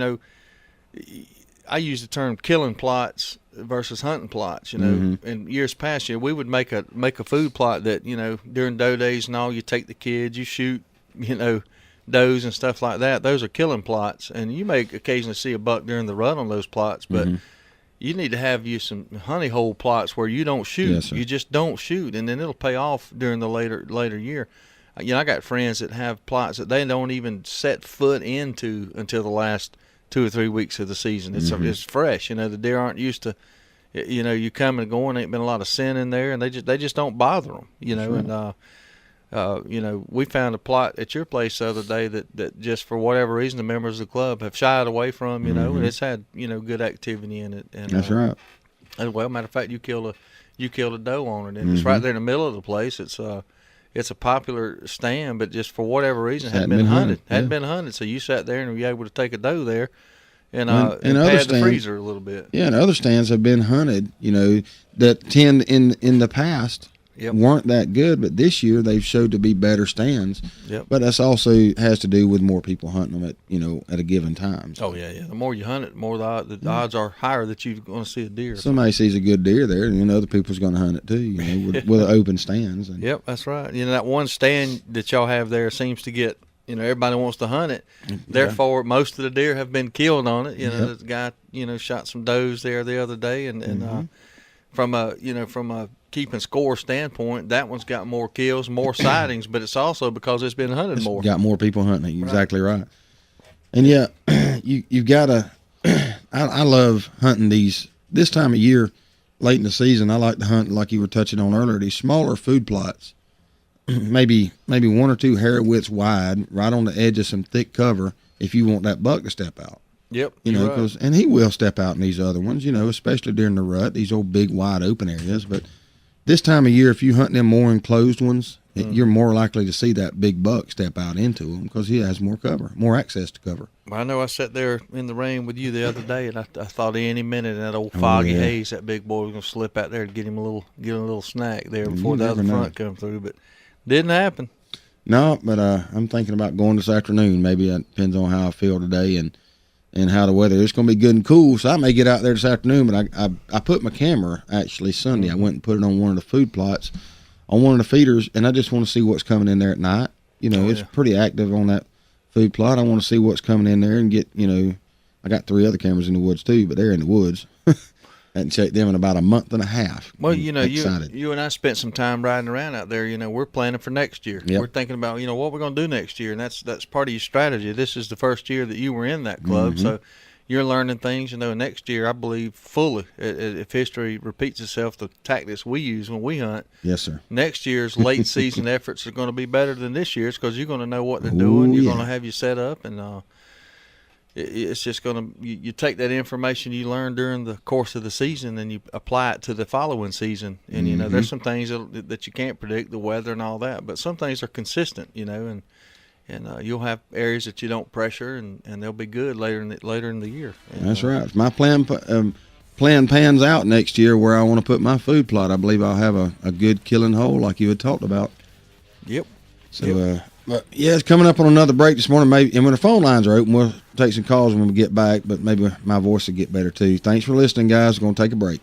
I use the term killing plots versus hunting plots. In years past, we would make a food plot that during doe days and all, you take the kids, you shoot, does and stuff like that. Those are killing plots, and you may occasionally see a buck during the rut on those plots, but you need to have some honey hole plots where you don't shoot. Yes, sir. You just don't shoot, and then it'll pay off during the later year. I got friends that have plots that they don't even set foot into until the last 2 or 3 weeks of the season. It's fresh. You know, the deer aren't used to, you know, you come and going. Ain't been a lot of sin in there, and they just don't bother them. You know, and you know, we found a plot at your place the other day that just for whatever reason the members of the club have shied away from. You know, and it's had, you know, good activity in it. And that's right. And well, matter of fact, you killed a doe on it, and it's right there in the middle of the place. It's a popular stand, but just for whatever reason hadn't been hunted. Hadn't been hunted, so you sat there and were able to take a doe there and pad the freezer a little bit. Yeah, and other stands have been hunted, you know, that tend in the past weren't that good, but this year they've showed to be better stands. Yep. But that's also has to do with more people hunting them at a given time. So. Oh yeah. The more you hunt it, the more the odds are higher that you're going to see a deer. Somebody sees a good deer there, and other people's going to hunt it too. You know, with open stands. And, yep, that's right. You know, that one stand that y'all have there seems to get. You know, everybody wants to hunt it. Therefore, most of the deer have been killed on it. You know, the guy shot some does there the other day, and from a keeping score standpoint, that one's got more kills, more sightings, but it's also because it's been hunted more. Got more people hunting. Right. Exactly right. And yeah, you've got to. I love hunting this time of year, late in the season. I like to hunt, like you were touching on earlier, these smaller food plots, maybe 1 or 2 hair widths wide, right on the edge of some thick cover. If you want that buck to step out. Yep. You know, and he will step out in these other ones. You know, especially during the rut, these old big wide open areas, but. This time of year, if you hunt them more enclosed ones, you're more likely to see that big buck step out into them because he has more cover, more access to cover. Well, I know I sat there in the rain with you the other day, and I thought any minute in that old foggy haze, that big boy was going to slip out there and get him a little snack there before the other front come through, but didn't happen. No, but I'm thinking about going this afternoon. Maybe that depends on how I feel today and how the weather. It's going to be good and cool, so I may get out there this afternoon, but I put my camera, actually, Sunday. I went and put it on one of the food plots, on one of the feeders, and I just want to see what's coming in there at night. You know, it's pretty active on that food plot. I want to see what's coming in there and get, I got 3 other cameras in the woods too, but they're in the woods. I hadn't checked them in about a month and a half. Well, you and I spent some time riding around out there. You know, we're planning for next year. Yep. We're thinking about, what we're going to do next year, and that's part of your strategy. This is the first year that you were in that club, so you're learning things. Next year, I believe fully, if history repeats itself, the tactics we use when we hunt. Yes, sir. Next year's late season efforts are going to be better than this year's because you're going to know what they're doing. You're going to have you set up, and it's just going to you take that information you learn during the course of the season and you apply it to the following season. And there's some things that you can't predict, the weather and all that, but some things are consistent. And you'll have areas that you don't pressure, and they'll be good later in the year. And, that's right. If my plan pans out next year where I want to put my food plot, I believe I'll have a good killing hole like you had talked about. Yep. So. But yeah, it's coming up on another break this morning. Maybe, and when the phone lines are open, we'll take some calls when we get back. But maybe my voice will get better too. Thanks for listening, guys. We're going to take a break.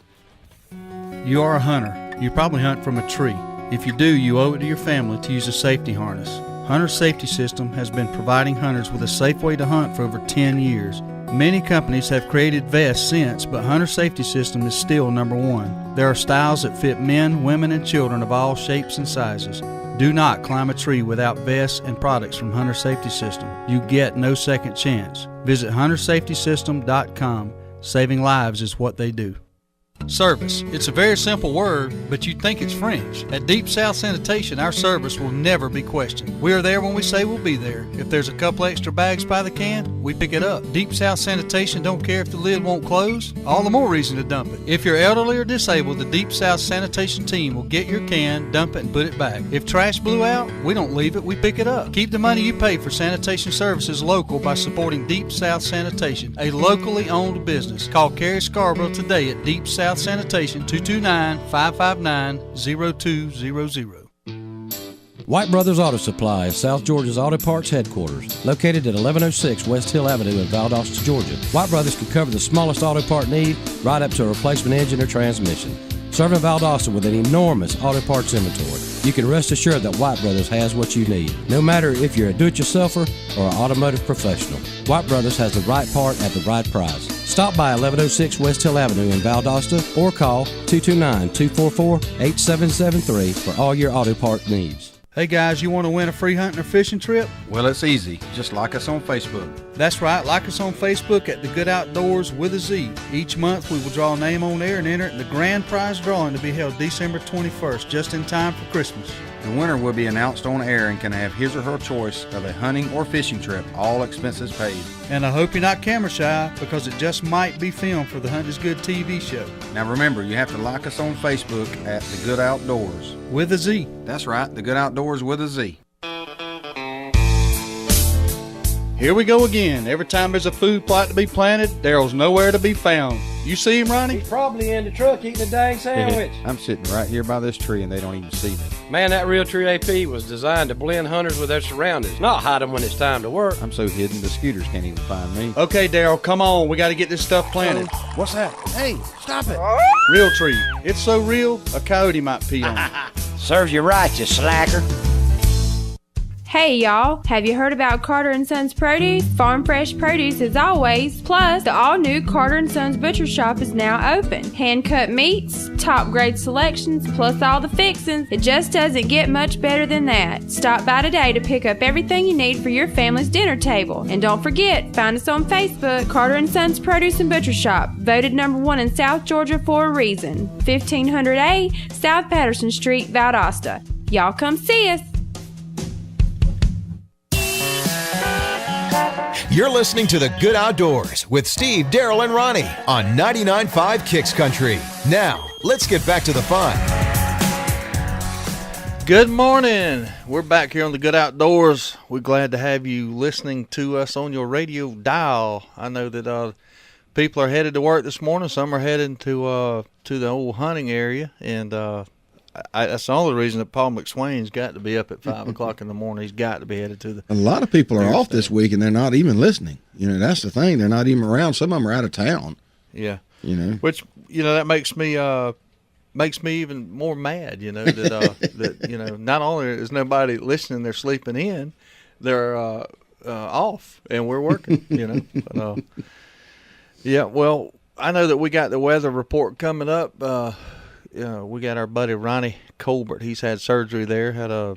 You are a hunter. You probably hunt from a tree. If you do, you owe it to your family to use a safety harness. Hunter's Safety System has been providing hunters with a safe way to hunt for over 10 years. Many companies have created vests since, but Hunter's Safety System is still number one. There are styles that fit men, women, and children of all shapes and sizes. Do not climb a tree without vests and products from Hunter Safety System. You get no second chance. Visit huntersafetysystem.com. Saving lives is what they do. Service. It's a very simple word, but you'd think it's French. At Deep South Sanitation, our service will never be questioned. We are there when we say we'll be there. If there's a couple extra bags by the can, we pick it up. Deep South Sanitation don't care if the lid won't close. All the more reason to dump it. If you're elderly or disabled, the Deep South Sanitation team will get your can, dump it, and put it back. If trash blew out, we don't leave it, we pick it up. Keep the money you pay for sanitation services local by supporting Deep South Sanitation, a locally owned business. Call Carrie Scarborough today at Deep South Sanitation, 229-559-0200. White Brothers Auto Supply is South Georgia's auto parts headquarters, located at 1106 West Hill Avenue in Valdosta, Georgia. White Brothers can cover the smallest auto part need right up to a replacement engine or transmission. Serving Valdosta with an enormous auto parts inventory, you can rest assured that White Brothers has what you need, no matter if you're a do-it-yourselfer or an automotive professional. White Brothers has the right part at the right price. Stop by 1106 West Hill Avenue in Valdosta or call 229-244-8773 for all your auto part needs. Hey guys, you want to win a free hunting or fishing trip? Well, it's easy. Just like us on Facebook. That's right. Like us on Facebook at The Good Outdoors with a Z. Each month we will draw a name on air and enter it in the grand prize drawing to be held December 21st, just in time for Christmas. The winner will be announced on air and can have his or her choice of a hunting or fishing trip, all expenses paid. And I hope you're not camera shy, because it just might be filmed for the Hunt is Good TV show. Now remember, you have to like us on Facebook at The Good Outdoors. With a Z. That's right, The Good Outdoors with a Z. Here we go again. Every time there's a food plot to be planted, Daryl's nowhere to be found. You see him, Ronnie? He's probably in the truck eating a dang sandwich. I'm sitting right here by this tree and they don't even see me. Man, that Real Tree AP was designed to blend hunters with their surroundings, not hide them when it's time to work. I'm so hidden the scooters can't even find me. Okay, Daryl, come on. We got to get this stuff planted. What's that? Hey, stop it. Real Tree. It's so real, a coyote might pee on it. Serves you right, you slacker. Hey y'all, have you heard about Carter & Sons Produce? Farm fresh produce as always, plus the all-new Carter & Sons Butcher Shop is now open. Hand-cut meats, top-grade selections, plus all the fixings. It just doesn't get much better than that. Stop by today to pick up everything you need for your family's dinner table. And don't forget, find us on Facebook, Carter & Sons Produce and Butcher Shop, voted #1 in South Georgia for a reason. 1500A, South Patterson Street, Valdosta. Y'all come see us. You're listening to The Good Outdoors with Steve, Daryl, and Ronnie on 99.5 Kicks Country. Now, let's get back to the fun. Good morning. We're back here on The Good Outdoors. We're glad to have you listening to us on your radio dial. I know that people are headed to work this morning. Some are heading to the old hunting area, and that's the only reason that Paul McSwain's got to be up at 5 o'clock in the morning. He's got to be headed to the. A lot of people are off this week, and they're not even listening. You know, that's the thing. They're not even around. Some of them are out of town. Yeah. You know, which that makes me even more mad. You know that not only is nobody listening, they're sleeping in, they're off, and we're working. But, yeah. Well, I know that we got the weather report coming up. We got our buddy Ronnie Colbert. He's had surgery there.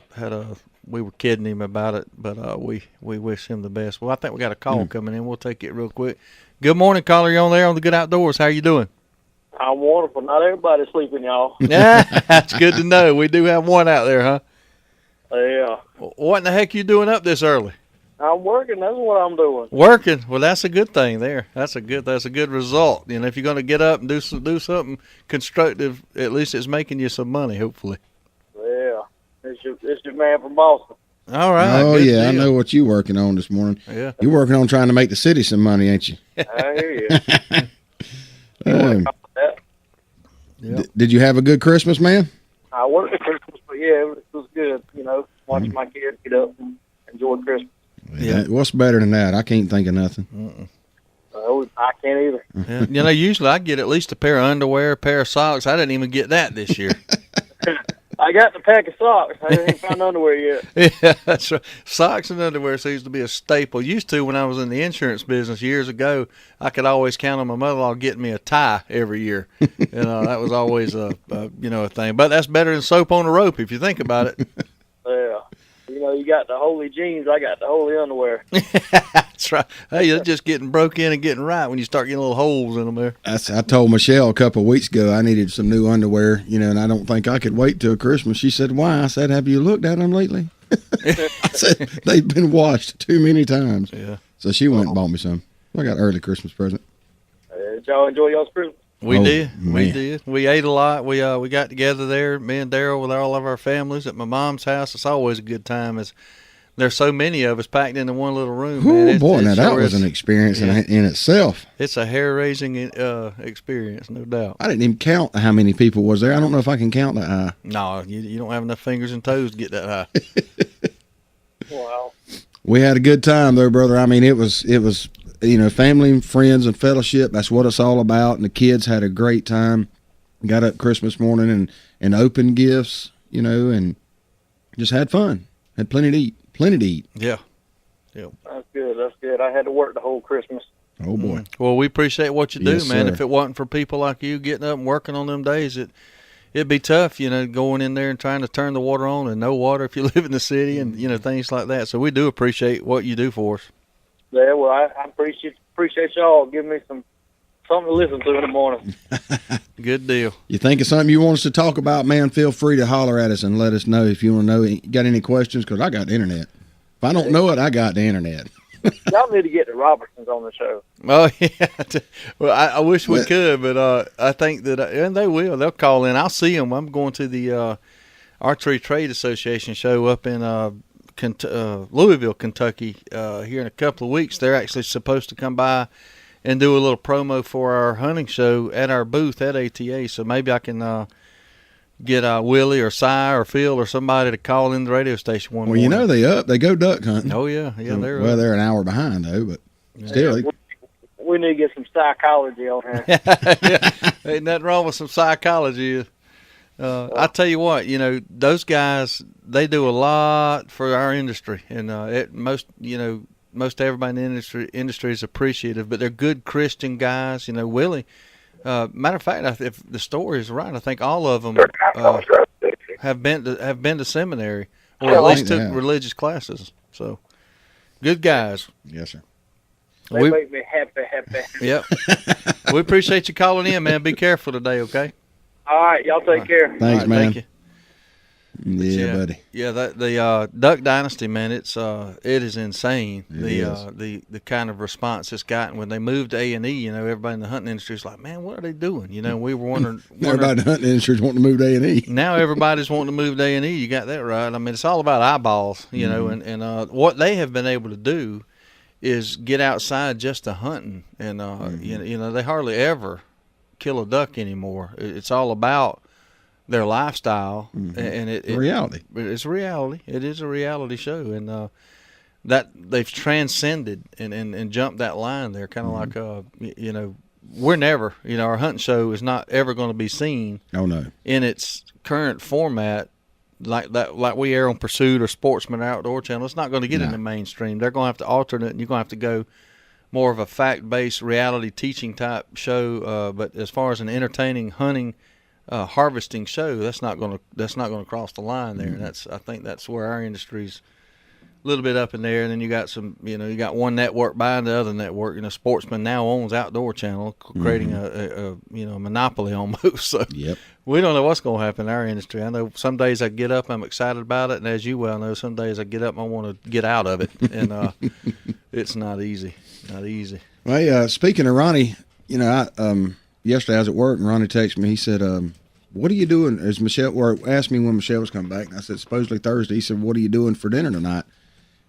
We were kidding him about it, but we wish him the best. Well, I think we got a call coming in. We'll take it real quick. Good morning, caller. You're on there on The Good Outdoors. How you doing? I'm wonderful. Not everybody's sleeping, y'all. Yeah, that's good to know. We do have one out there, huh? Yeah. What in the heck are you doing up this early? I'm working. That's what I'm doing. Working. Well, that's a good thing there. That's a good result. If you're going to get up and do something constructive, at least it's making you some money, hopefully. Yeah. It's your man from Boston. All right. Oh, yeah. Deal. I know what you're working on this morning. Yeah. You're working on trying to make the city some money, ain't you? I hear you. Did you have a good Christmas, man? I worked at Christmas, but yeah, it was good. Watching my kids get up and enjoy Christmas. Yeah. What's better than that? I can't think of nothing. I can't either. Yeah. Usually I get at least a pair of underwear, a pair of socks. I didn't even get that this year. I got the pack of socks. I didn't find underwear yet. Yeah, that's right. Socks and underwear seems to be a staple. Used to when I was in the insurance business years ago, I could always count on my mother-in-law getting me a tie every year. That was always a thing. But that's better than soap on a rope if you think about it. Yeah. You got the holy jeans. I got the holy underwear. That's right. Hey, you're just getting broke in and getting right when you start getting little holes in them there. I told Michelle a couple of weeks ago I needed some new underwear, and I don't think I could wait till Christmas. She said, "Why?" I said, "Have you looked at them lately?" I said, "They've been washed too many times." Yeah. So she went and bought me some. I got an early Christmas present. Did y'all enjoy y'all's Christmas? We did. Man. We did. We ate a lot. We got together there, me and Daryl, with all of our families at my mom's house. It's always a good time. There's so many of us packed into one little room. Oh, boy, now that was an experience in itself. It's a hair-raising experience, no doubt. I didn't even count how many people was there. I don't know if I can count that high. No, you don't have enough fingers and toes to get that high. Wow. We had a good time though, brother. I mean, it was family and friends and fellowship. That's what it's all about. And the kids had a great time. Got up Christmas morning and opened gifts, and just had fun. Had plenty to eat. Yeah. That's good. I had to work the whole Christmas. Oh, boy. Well, we appreciate what you do, Yes, man. sir. If it wasn't for people like you getting up and working on them days, it'd be tough, going in there and trying to turn the water on and no water if you live in the city and, things like that. So we do appreciate what you do for us. Yeah, well, I appreciate y'all giving me something to listen to in the morning. Good deal. You think of something you want us to talk about, man, feel free to holler at us and let us know if you want to know. Got any questions? Because I got the internet. If I don't know it, I got the internet. Y'all need to get the Robertsons on the show. Oh, yeah. Well, I wish we could, but I think that, and they will. They'll call in. I'll see them. I'm going to the Archery Trade Association show up in Louisville, Kentucky, here in a couple of weeks. They're actually supposed to come by and do a little promo for our hunting show at our booth at ATA. So maybe I can get Willie or Cy or Phil or somebody to call in the radio station one morning. They go duck hunting. Oh, yeah. Yeah, they're an hour behind, though, but still. We need to get some psychology on here. Yeah. Ain't nothing wrong with some psychology. I tell you what, those guys, they do a lot for our industry, and most everybody in the industry is appreciative. But they're good Christian guys. Willie, matter of fact, if the story is right, I think all of them have been to seminary or at least took religious classes. So good guys. Yes, sir. They make me happy. Yep. We appreciate you calling in, man. Be careful today, okay? All right, y'all take care. Thanks, man. Thank you. Yeah, buddy. Yeah, the Duck Dynasty, man, it is insane. The kind of response it's gotten when they moved to A&E. Everybody in the hunting industry is like, man, what are they doing? We were wondering. Everybody in the hunting industry is wanting to move to A&E. Now everybody's wanting to move to A&E. You got that right. I mean, it's all about eyeballs, and what they have been able to do is get outside just to hunting, and they hardly ever kill a duck anymore. It's all about their lifestyle, and reality. It's reality. It is a reality show, and that they've transcended and jumped that line there. Kind of like we're never, our hunting show is not ever going to be seen. Oh no, in its current format. Like we air on Pursuit or Sportsman or Outdoor Channel, it's not going to get in the mainstream. They're going to have to alternate, and you're going to have to go more of a fact-based reality teaching type show. But as far as an entertaining hunting, harvesting show, that's not going to cross the line there. And I think that's where our industry's a little bit up in there. And then you got some, you got one network buying the other network. Sportsman now owns Outdoor Channel, creating a monopoly almost. So we don't know what's going to happen in our industry. I know some days I get up, I'm excited about it, and as you well know, some days I get up and I want to get out of it, and it's not easy. Not easy. Well, speaking of Ronnie, yesterday I was at work and Ronnie texted me. He said, "What are you doing?" As Michelle asked me when Michelle was coming back, and I said, "Supposedly Thursday." He said, "What are you doing for dinner tonight?"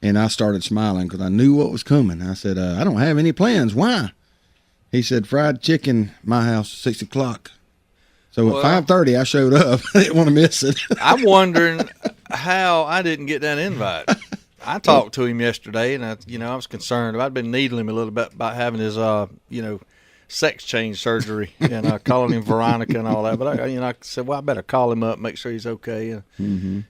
And I started smiling because I knew what was coming. I said, "I don't have any plans." Why? He said, "Fried chicken, my house, 6 o'clock." So at 5:30, I showed up. I didn't want to miss it. I'm wondering how I didn't get that invite. I talked to him yesterday, and I was concerned. I'd been needling him a little bit about having his, sex change surgery, and calling him Veronica and all that. But I said, well, I better call him up, make sure he's okay. And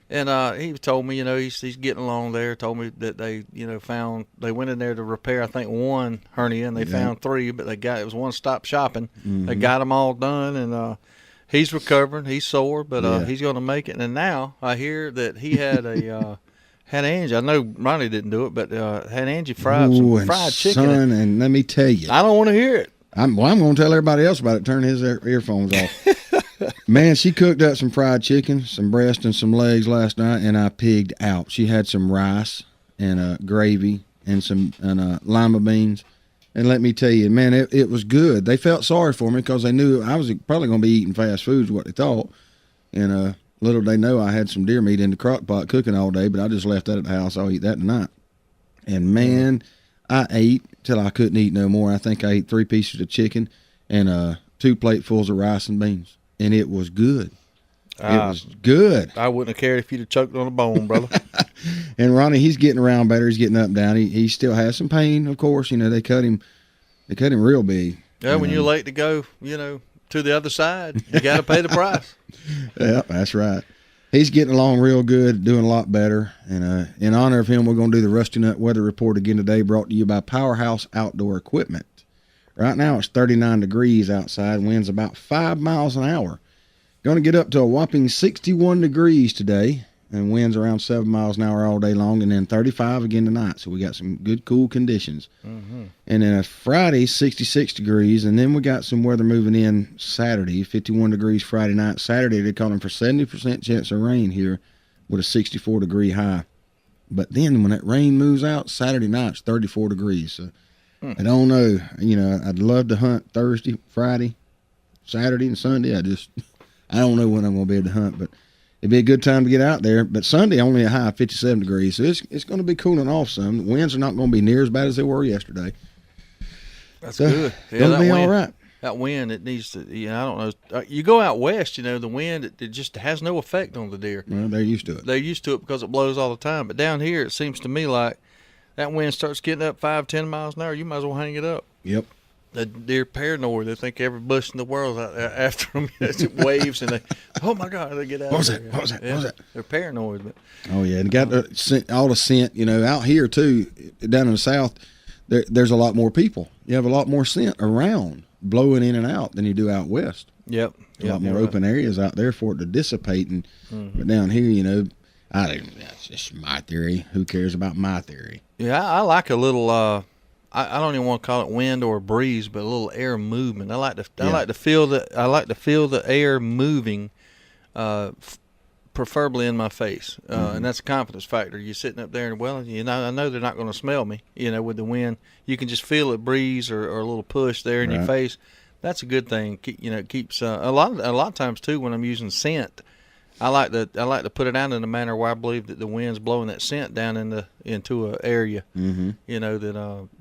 he told me, he's getting along there. Told me that they, they went in there to repair, I think, one hernia, and they found three, but it was one-stop shopping. They got them all done, and he's recovering. He's sore, but he's going to make it. And now I hear that he had had Angie. I know Ronnie didn't do it, but had Angie fried some fried chicken. Son, and let me tell you, I don't want to hear it. I'm going to tell everybody else about it. Turn his earphones off. Man, she cooked up some fried chicken, some breast, and some legs last night, and I pigged out. She had some rice and gravy and some lima beans. And let me tell you, man, it was good. They felt sorry for me because they knew I was probably going to be eating fast food is what they thought. And little did they know I had some deer meat in the crock pot cooking all day, but I just left that at the house. I'll eat that tonight. And, man, I ate till I couldn't eat no more. I think I ate 3 pieces of chicken and 2 platefuls of rice and beans. And it was good. It was good. I wouldn't have cared if you'd have choked on a bone, brother. And Ronnie, he's getting around better. He's getting up and down. He still has some pain, of course. They cut him real big. Yeah, when you're late to go, to the other side, you got to pay the price. Yeah, that's right. He's getting along real good, doing a lot better. And in honor of him, we're going to do the Rusty Nut Weather Report again today, brought to you by Powerhouse Outdoor Equipment. Right now it's 39 degrees outside, winds about 5 miles an hour. Going to get up to a whopping 61 degrees today, and winds around 7 miles an hour all day long, and then 35 again tonight. So we got some good cool conditions. Mm-hmm. And then Friday, 66 degrees, and then we got some weather moving in Saturday, 51 degrees Friday night. Saturday, they're calling for 70% chance of rain here with a 64-degree high. But then when that rain moves out, Saturday night's 34 degrees. So I don't know. You know, I'd love to hunt Thursday, Friday, Saturday, and Sunday. I don't know when I'm going to be able to hunt, but it'd be a good time to get out there. But Sunday, only a high of 57 degrees, so it's going to be cooling off some. The winds are not going to be near as bad as they were yesterday. That's good. Yeah, it'll be all right. That wind, it needs to, I don't know. You go out west, the wind, it just has no effect on the deer. Well, they're used to it. They're used to it because it blows all the time. But down here, it seems to me like that wind starts getting up 5-10 miles an hour, you might as well hang it up. Yep. The deer paranoid. They think every bush in the world out there after them. It waves and they, oh my God, they get out. What was of that? there. What was that? Yeah, what was that? They're paranoid. But, oh yeah, and got all the scent. Out here too, down in the south, there's a lot more people. You have a lot more scent around, blowing in and out than you do out west. Yep. A lot more open areas out there for it to dissipate. And but down here, that's just my theory. Who cares about my theory? Yeah, I like a little. I don't even want to call it wind or breeze, but a little air movement. I like to feel the air moving, preferably in my face, and that's a confidence factor. You're sitting up there, and I know they're not going to smell me. With the wind, you can just feel it breeze or a little push there in your face. That's a good thing. It keeps a lot of times too when I'm using scent. I like to put it out in a manner where I believe that the wind's blowing that scent down into an area. Mm-hmm.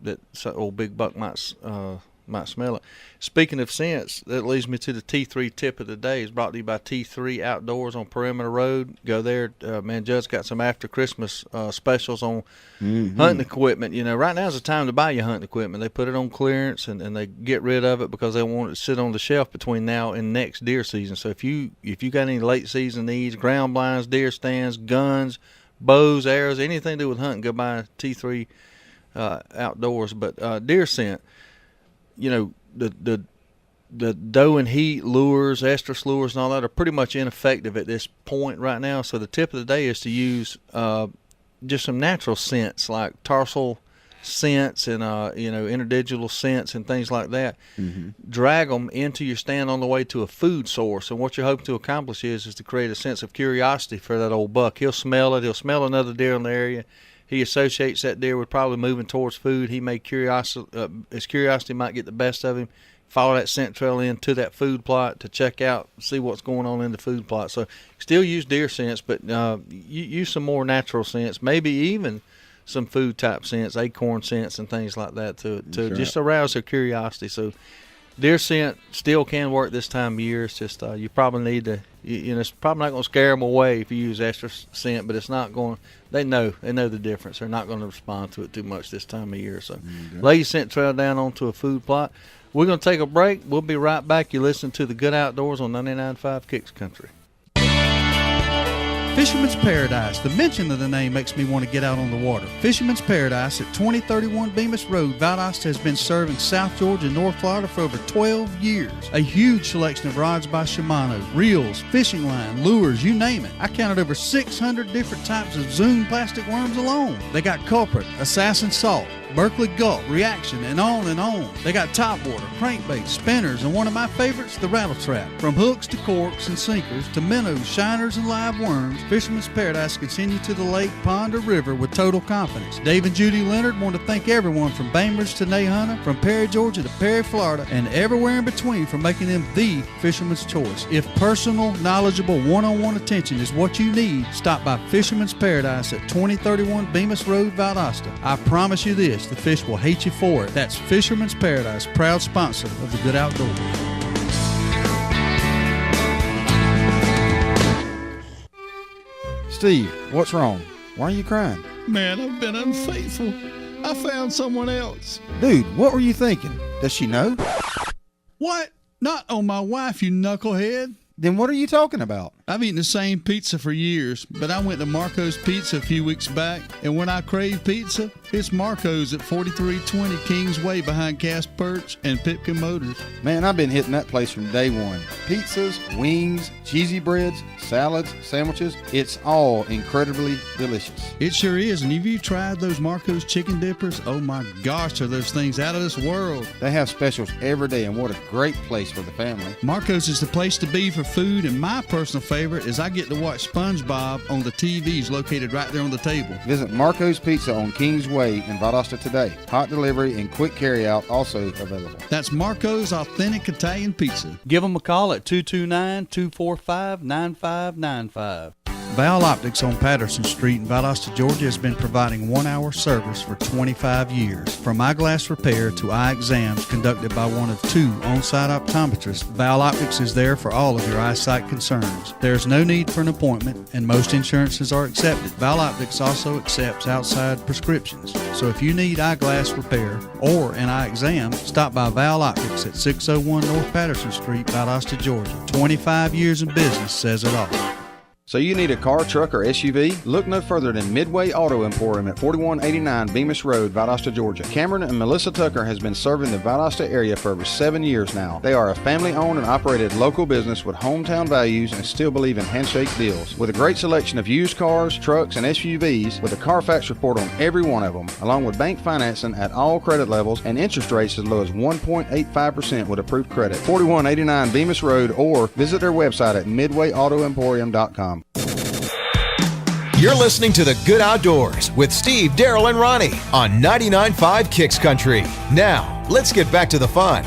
That old big buck might smell it. Speaking of scents, that leads me to the T3 tip of the day. It's brought to you by T3 Outdoors on Perimeter Road. Go there, man. Judd's got some after Christmas specials on hunting equipment. Right now is the time to buy your hunting equipment. They put it on clearance and they get rid of it because they want it to sit on the shelf between now and next deer season. So if you got any late season needs, ground blinds, deer stands, guns, bows, arrows, anything to do with hunting, go buy T3 Outdoors. But deer scent. The doe and heat lures, estrus lures, and all that are pretty much ineffective at this point right now. So the tip of the day is to use just some natural scents like tarsal scents and interdigital scents and things like that. Mm-hmm. Drag them into your stand on the way to a food source, and what you're hoping to accomplish is to create a sense of curiosity for that old buck. He'll smell it. He'll smell another deer in the area. He associates that deer with probably moving towards food. He may his curiosity might get the best of him. Follow that scent trail into that food plot to check out, see what's going on in the food plot. So still use deer scents, but use some more natural scents, maybe even some food type scents, acorn scents and things like that to just arouse their curiosity. So deer scent still can work this time of year. It's just you probably need to, it's probably not going to scare them away if you use extra scent, but it's not going. They know the difference. They're not going to respond to it too much this time of year. So lay your scent trail down onto a food plot. We're going to take a break. We'll be right back. You're listening to The Good Outdoors on 99.5 Kicks Country. Fisherman's Paradise. The mention of the name makes me want to get out on the water. Fisherman's Paradise at 2031 Bemis Road, Valdosta, has been serving South Georgia and North Florida for over 12 years. A huge selection of rods by Shimano, reels, fishing line, lures, you name it. I counted over 600 different types of Zoom plastic worms alone. They got Culprit, Assassin Salt, Berkeley Gulp, Reaction, and on and on. They got topwater, crankbaits, spinners, and one of my favorites, the rattle trap. From hooks to corks and sinkers to minnows, shiners, and live worms, Fisherman's Paradise can send you to the lake, pond, or river with total confidence. Dave and Judy Leonard want to thank everyone from Bainbridge to Nahunta, from Perry, Georgia to Perry, Florida, and everywhere in between for making them the fisherman's choice. If personal, knowledgeable, one-on-one attention is what you need, stop by Fisherman's Paradise at 2031 Bemis Road, Valdosta. I promise you this, the fish will hate you for it. That's Fisherman's Paradise, proud sponsor of The Good Outdoors. Steve, what's wrong? Why are you crying? Man, I've been unfaithful. I found someone else. Dude, what were you thinking? Does she know? What? Not on my wife, you knucklehead. Then what are you talking about? I've eaten the same pizza for years, but I went to Marco's Pizza a few weeks back, and when I crave pizza, it's Marco's at 4320 Kings Way behind Cass Perch and Pipkin Motors. Man, I've been hitting that place from day one. Pizzas, wings, cheesy breads, salads, sandwiches, it's all incredibly delicious. It sure is, and have you tried those Marco's chicken dippers? Oh my gosh, are those things out of this world. They have specials every day, and what a great place for the family. Marco's is the place to be for food, and my personal favorite is I get to watch SpongeBob on the TVs located right there on the table. Visit Marco's Pizza on Kings Way in Valdosta today. Hot delivery and quick carryout also available. That's Marco's Authentic Italian Pizza. Give them a call at 229-245-9595. Val Optics on Patterson Street in Valdosta, Georgia has been providing 1-hour service for 25 years. From eyeglass repair to eye exams conducted by one of 2 on-site optometrists, Val Optics is there for all of your eyesight concerns. There is no need for an appointment, and most insurances are accepted. Val Optics also accepts outside prescriptions. So if you need eyeglass repair or an eye exam, stop by Val Optics at 601 North Patterson Street, Valdosta, Georgia. 25 years in business says it all. So you need a car, truck, or SUV? Look no further than Midway Auto Emporium at 4189 Bemis Road, Valdosta, Georgia. Cameron and Melissa Tucker has been serving the Valdosta area for over 7 years now. They are a family-owned and operated local business with hometown values and still believe in handshake deals. With a great selection of used cars, trucks, and SUVs, with a Carfax report on every one of them, along with bank financing at all credit levels and interest rates as low as 1.85% with approved credit. 4189 Bemis Road, or visit their website at midwayautoemporium.com. You're listening to The Good Outdoors with Steve, Daryl, and Ronnie on 99.5 Kicks Country. Now, let's get back to the fun.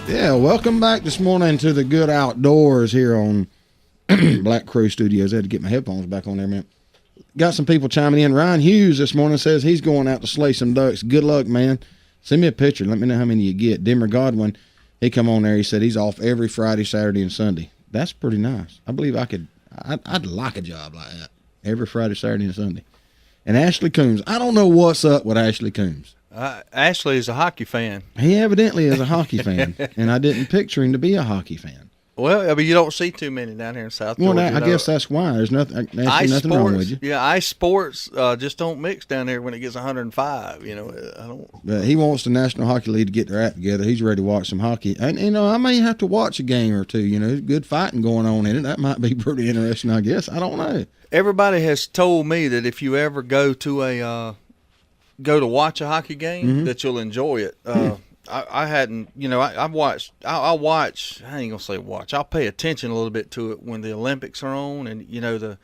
Yeah, welcome back this morning to The Good Outdoors here on Black Crow Studios. I had to get my headphones back on there, man. Got some people chiming in. Ryan Hughes this morning says he's going out to slay some ducks. Good luck, man. Send me a picture. Let me know how many you get. Dimmer Godwin, he come on there. He said he's off every Friday, Saturday, and Sunday. That's pretty nice. I believe I'd like a job like that every Friday, Saturday, and Sunday. And Ashley Coombs, I don't know what's up with Ashley Coombs. Ashley is a hockey fan. He evidently is a hockey fan, and I didn't picture him to be a hockey fan. Well, I mean, you don't see too many down here in South Georgia. Well, I guess that's why. There's nothing wrong with you. Yeah, ice sports just don't mix down here when it gets 105. You know, I don't. But he wants the National Hockey League to get their act together. He's ready to watch some hockey, and I may have to watch a game or two. There's good fighting going on in it. That might be pretty interesting, I guess. I don't know. Everybody has told me that if you ever go to watch a hockey game, that you'll enjoy it. I hadn't, I'll watch, I ain't gonna say watch, I'll pay attention a little bit to it when the Olympics are on, and, the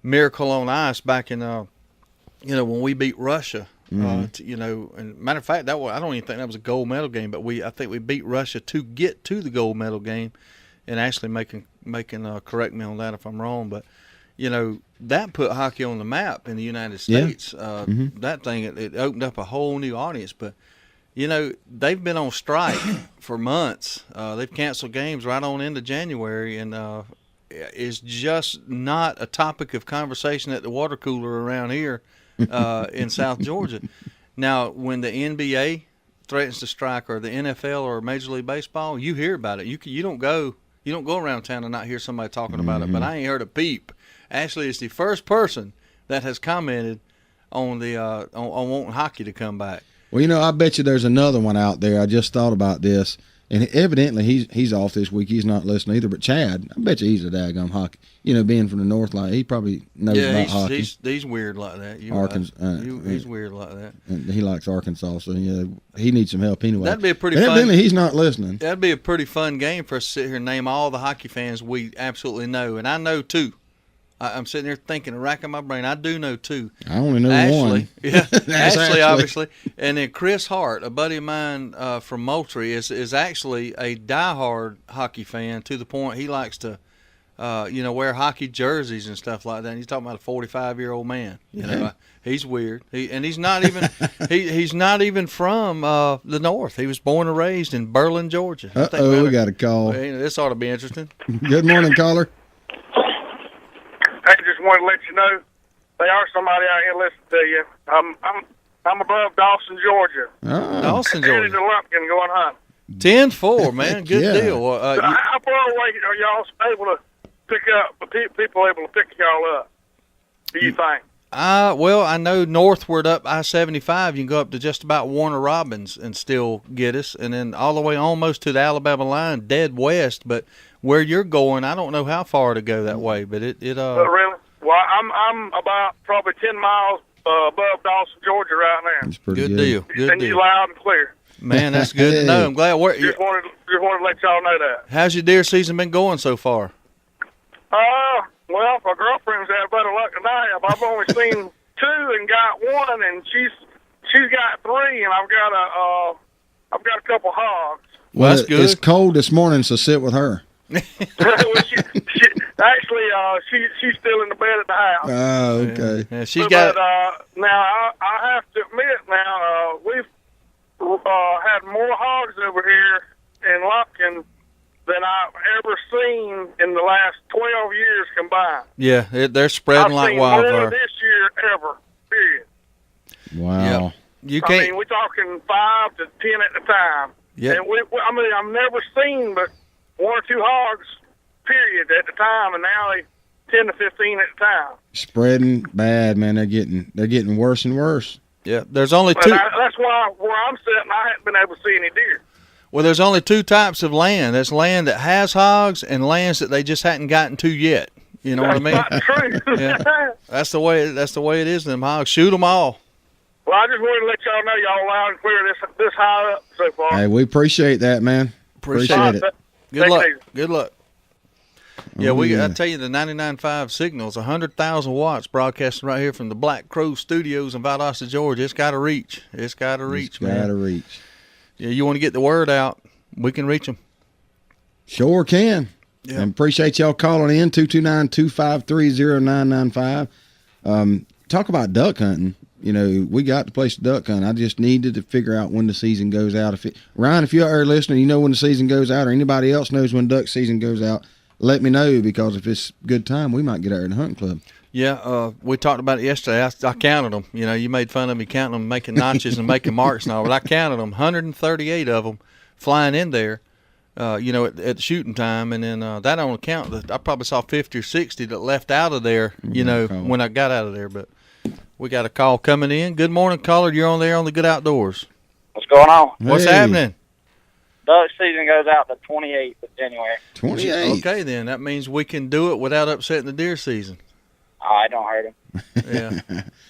Miracle on Ice back in, when we beat Russia, and matter of fact, I don't even think that was a gold medal game, but I think we beat Russia to get to the gold medal game, and actually making correct me on that if I'm wrong, but, that put hockey on the map in the United States. That thing, it opened up a whole new audience, but, they've been on strike for months. They've canceled games right on into January, and it's just not a topic of conversation at the water cooler around here in South Georgia. Now, when the NBA threatens to strike, or the NFL or Major League Baseball, you hear about it. You don't go around town and not hear somebody talking about it. But I ain't heard a peep. Ashley is the first person that has commented on on wanting hockey to come back. Well, I bet you there's another one out there. I just thought about this, and evidently he's off this week. He's not listening either. But Chad, I bet you he's a daggum hockey. Being from the North, like he probably knows about hockey. He's weird like that. He's weird like that. And he likes Arkansas, so he needs some help anyway. That'd be a pretty. Evidently, he's not listening. That'd be a pretty fun game for us to sit here and name all the hockey fans we absolutely know, and I know two. I'm sitting there thinking, racking my brain. I do know two. I only know one. Yeah, Ashley, obviously. And then Chris Hart, a buddy of mine from Moultrie, is actually a diehard hockey fan to the point he likes to, wear hockey jerseys and stuff like that. And he's talking about a 45-year-old man. He's weird. He's not even he's not even from the North. He was born and raised in Berlin, Georgia. We got a call. This ought to be interesting. Good morning, caller. I just wanted to let you know they are somebody out here listening to you. I'm above Dawson, Georgia. Dawson, Georgia. Headed to Lumpkin going hunting. 10-4, man. Good deal. How far away are y'all able to people able to pick y'all up? Do you think? Well, I know northward up I-75, you can go up to just about Warner Robins and still get us, and then all the way almost to the Alabama line, dead west. But where you're going, I don't know how far to go that way. But it really? Well, I'm about probably 10 miles above Dawson, Georgia, right now. That's pretty good deal. Good and deal. you loud and clear. Man, that's good to know. I'm glad. Just wanted to let y'all know that. How's your deer season been going so far? Well, my girlfriend's had better luck than I have. I've only seen 2 and got 1, and she's got 3, and I've got a couple hogs. Well, that's good. It's cold this morning, so sit with her. Well, she's still in the bed at the house. Oh, okay. Yeah, she's But got. now I have to admit, now we've had more hogs over here in Lumpkin than I've ever seen in the last 12 years combined. Yeah, they're spreading like I've wildfire. seen more this year ever. Period. Wow. Yep. You can't. I mean, we're talking 5 to 10 at the time. Yeah. And I've never seen but 1 or 2 hogs, period, at the time, and now they 10 to 15 at the time. Spreading bad, man. They're getting worse and worse. Yeah, there's only But 2. that's why where I'm sitting, I haven't been able to see any deer. Well, there's only 2 types of land. There's land that has hogs and lands that they just hadn't gotten to yet. You know what I mean? That's not true. Yeah. That's the way it is. Them hogs, shoot them all. Well, I just wanted to let y'all know y'all loud and clear this high up so far. Hey, we appreciate that, man. Appreciate it. Good luck. Take it easy. Good luck. Yeah, I tell you, the 99.5 signals, 100,000 watts broadcasting right here from the Black Crow Studios in Valdosta, Georgia. It's got to reach. It's got to reach, man. Got to reach. Yeah, you want to get the word out, we can reach them. Sure can. Yeah. And appreciate y'all calling in, 229-253-0995. Talk about duck hunting. You know, we got the place to duck hunt. I just needed to figure out when the season goes out. Ryan, if you're out there listening, you know when the season goes out, or anybody else knows when duck season goes out, let me know, because if it's a good time, we might get out there in the hunting club. Yeah, we talked about it yesterday. I counted them. You know, you made fun of me counting them, making notches and making marks and all, but I counted them, 138 of them flying in there, at the shooting time, and then that don't account that I probably saw 50 or 60 that left out of there, when I got out of there. But we got a call coming in. Good morning, caller. You're on there on the Good Outdoors. What's going on? What's happening? Duck season goes out the 28th of January. 28. Okay, then that means we can do it without upsetting the deer season. Oh, it don't hurt him. Yeah.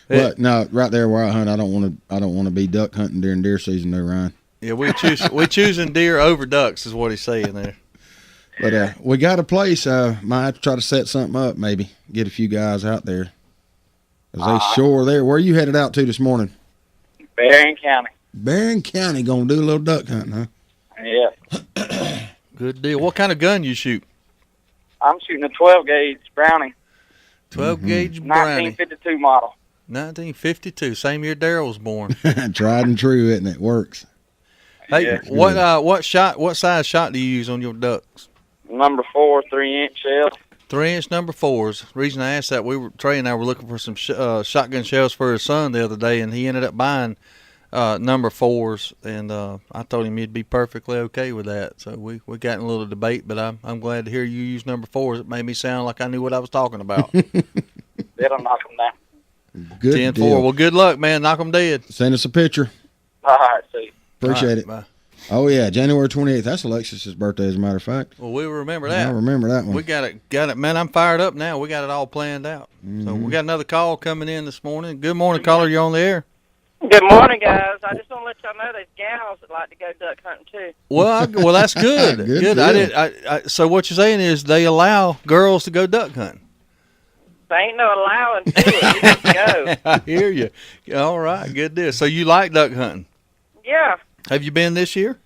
But no, right there where I hunt, I don't want to be duck hunting during deer season, though, Ryan. Yeah, we choosing deer over ducks is what he's saying there. But we got a place. Might have to try to set something up, maybe get a few guys out there. They sure there. Where are you headed out to this morning? Berrien County. Berrien County, gonna do a little duck hunting, huh? Yeah. Good deal. What kind of gun you shoot? I'm shooting a 12 gauge Brownie. 12 gauge Brownie. 1952 model. 1952, same year Daryl was born. Tried and true, isn't it? Works. Hey, Yeah. what size shot do you use on your ducks? Number 4, 3-inch shell. 3-inch number 4s. The reason I asked that, Trey and I were looking for some shotgun shells for his son the other day, and he ended up buying number 4s, and I told him he'd be perfectly okay with that. So we got in a little debate, but I'm glad to hear you use number 4s. It made me sound like I knew what I was talking about. It'll knock them down. Good 10-4. deal. Well, good luck, man. Knock them dead. Send us a picture. All right, see. Appreciate All it. right, bye. Oh yeah, January 28th. That's Alexis's birthday, as a matter of fact. Well, we remember that. I remember that one. We got it, man. I'm fired up now. We got it all planned out. So we got another call coming in this morning. Good morning, caller. You're on the air. Good morning, guys. I just want to let y'all know there's gals that like to go duck hunting too. Well, that's good. Good deal. So what you're saying is they allow girls to go duck hunting. There ain't no allowing to it. You just go. I hear you. All right, good deal. So you like duck hunting? Yeah. Have you been this year?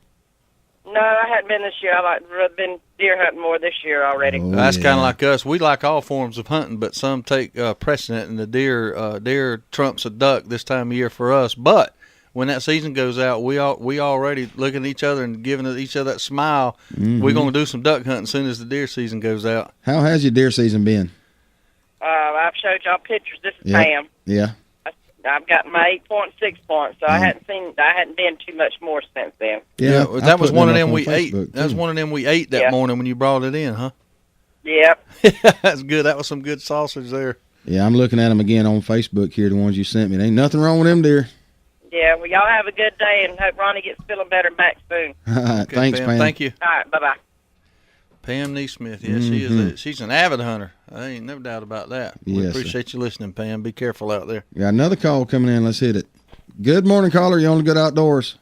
No, I hadn't been this year. I've been deer hunting more this year already. That's kind of like us. We like all forms of hunting, but some take precedent, and the deer trumps a duck this time of year for us. But when that season goes out, we already looking at each other and giving each other that smile. We're going to do some duck hunting as soon as the deer season goes out. How has your deer season been? I've showed y'all pictures. This is Yep. Pam. Yeah. I've got my 8.6 points, so I hadn't been too much more since then. Yeah, that was one of them we ate. Facebook, That was too. one of them we ate that morning when you brought it in, huh? Yep. That's good. That was some good sausage there. Yeah, I'm looking at them again on Facebook here, the ones you sent me. There ain't nothing wrong with them deer. Yeah, well, y'all have a good day, and hope Ronnie gets feeling better back soon. Okay, Thanks, Pam. Thank you. All right, bye-bye. Pam Neesmith, yeah, she's an avid hunter. I ain't no doubt about that. We Yes, appreciate you listening, Pam. Be careful out there. Got another call coming in. Let's hit it. Good morning, caller. You on the Good Outdoors?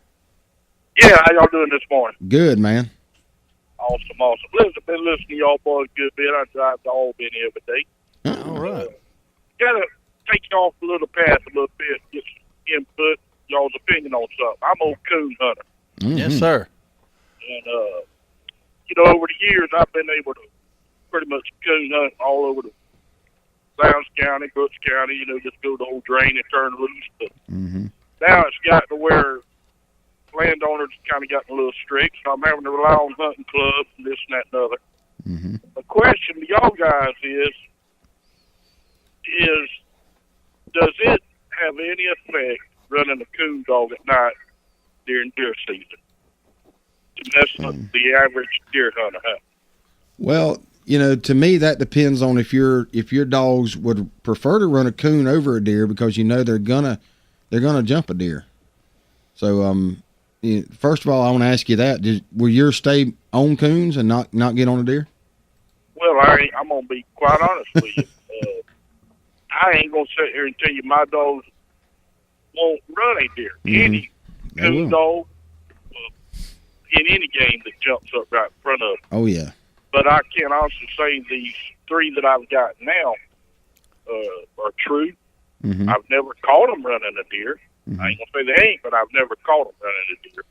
Yeah, how y'all doing this morning? Good, man. Awesome. Listen, I've been listening to y'all boys a good bit. I drive to Albany every day. All right. Gotta take you off the little path a little bit, get some input, y'all's opinion on something. I'm an old coon hunter. Mm-hmm. Yes, sir. And, over the years, I've been able to pretty much coon hunt all over the Lowndes County, Brooks County, just go the whole drain and turn loose. But now it's gotten to where landowners kind of gotten a little strict, so I'm having to rely on hunting clubs and this and that and other. The question to y'all guys is does it have any effect running a coon dog at night during deer season? That's what the average deer hunter has. Well, to me that depends on if your dogs would prefer to run a coon over a deer because they're gonna jump a deer. So first of all, I want to ask you that: will yours stay on coons and not get on a deer? Well, I'm gonna be quite honest with you. I ain't gonna sit here and tell you my dogs won't run a deer. Any coon dog in any game that jumps up right in front of them. Oh yeah. But I can also say these 3 that I've got now are true. I've never caught them running a deer. I ain't gonna say they ain't, but I've never caught them running a deer.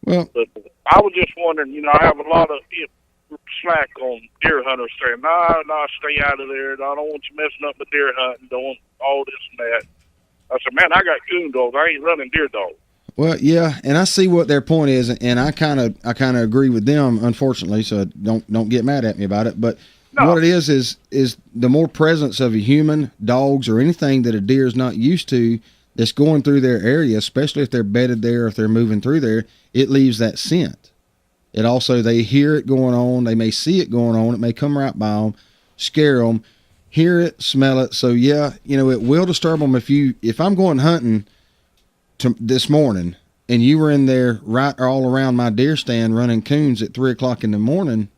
Well, but I was just wondering. I have a lot of slack on deer hunters saying, "No, stay out of there. I don't want you messing up the deer hunting, doing all this and that." I said, "Man, I got coon dogs. I ain't running deer dogs." Well, yeah, and I see what their point is, and I kind of agree with them, unfortunately. So don't get mad at me about it. But what it is the more presence of a human, dogs, or anything that a deer is not used to that's going through their area, especially if they're bedded there, if they're moving through there, it leaves that scent. It also, they hear it going on, they may see it going on, it may come right by them, scare them, hear it, smell it. So yeah, it will disturb them if I'm going hunting this morning and you were in there right all around my deer stand running coons at 3:00 in the morning.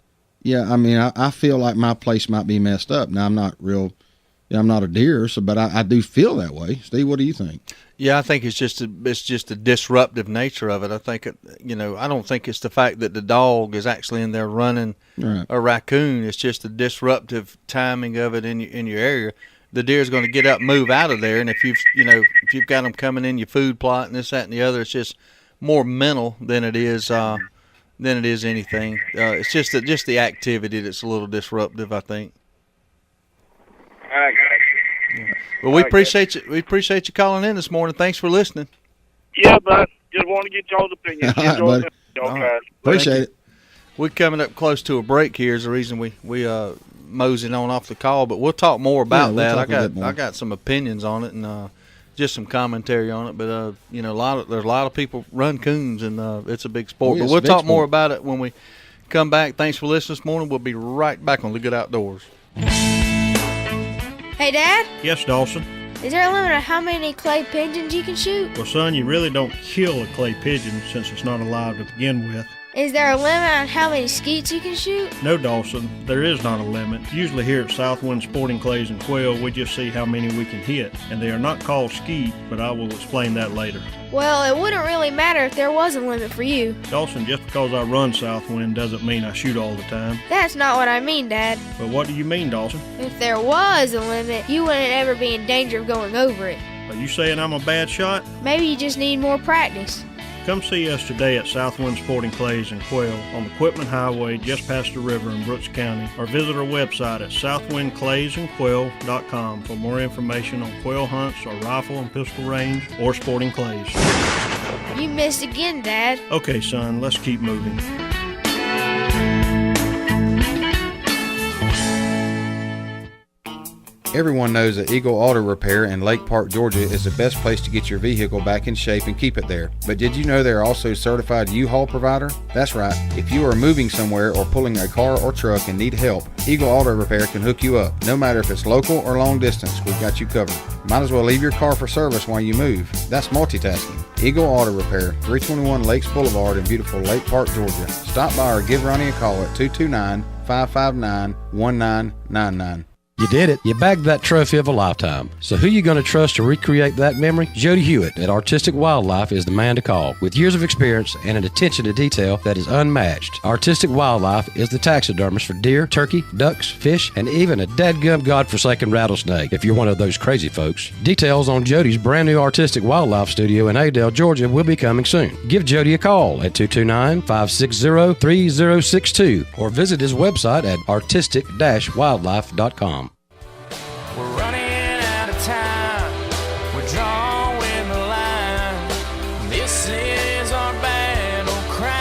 Yeah, I mean, I feel like my place might be messed up. Now I'm not a deer, but I do feel that way. Steve, what do you think? Yeah, I think it's just a disruptive nature of it. I think I don't think it's the fact that the dog is actually in there running a raccoon. It's just the disruptive timing of it in your area. The deer's going to get up, move out of there, and if you've got them coming in your food plot and this, that, and the other, it's just more mental than it is anything. It's just the activity that's a little disruptive, I think. I got you. Yeah. Well, we appreciate you. We appreciate you calling in this morning. Thanks for listening. Yeah, but just want to get y'all's opinion. All right. Appreciate it. We're coming up close to a break here. Is the reason we moseying on off the call, but we'll talk more about that. I got some opinions on it and just some commentary on it. But there's a lot of people run coons and it's a big sport. But we'll talk more about it when we come back. Thanks for listening this morning. We'll be right back on The Good Outdoors. Hey, Dad? Yes, Dawson? Is there a limit on how many clay pigeons you can shoot? Well, son, you really don't kill a clay pigeon since it's not alive to begin with. Is there a limit on how many skeets you can shoot? No, Dawson, there is not a limit. Usually here at Southwind Sporting Clays and Quail, we just see how many we can hit. And they are not called skeet, but I will explain that later. Well, it wouldn't really matter if there was a limit for you. Dawson, just because I run Southwind doesn't mean I shoot all the time. That's not what I mean, Dad. But what do you mean, Dawson? If there was a limit, you wouldn't ever be in danger of going over it. Are you saying I'm a bad shot? Maybe you just need more practice. Come see us today at Southwind Sporting Clays and Quail on the Quitman Highway just past the river in Brooks County, or visit our website at southwindclaysandquail.com for more information on quail hunts or rifle and pistol range or sporting clays. You missed again, Dad. Okay, son, let's keep moving. Everyone knows that Eagle Auto Repair in Lake Park, Georgia is the best place to get your vehicle back in shape and keep it there. But did you know they're also a certified U-Haul provider? That's right. If you are moving somewhere or pulling a car or truck and need help, Eagle Auto Repair can hook you up. No matter if it's local or long distance, we've got you covered. Might as well leave your car for service while you move. That's multitasking. Eagle Auto Repair, 321 Lakes Boulevard in beautiful Lake Park, Georgia. Stop by or give Ronnie a call at 229-559-1999. You did it. You bagged that trophy of a lifetime. So who you going to trust to recreate that memory? Jody Hewitt at Artistic Wildlife is the man to call. With years of experience and an attention to detail that is unmatched, Artistic Wildlife is the taxidermist for deer, turkey, ducks, fish, and even a dadgum godforsaken rattlesnake, if you're one of those crazy folks. Details on Jody's brand new Artistic Wildlife studio in Adel, Georgia will be coming soon. Give Jody a call at 229-560-3062 or visit his website at artistic-wildlife.com. We're running out of time. We're drawing the line. This is our battle cry.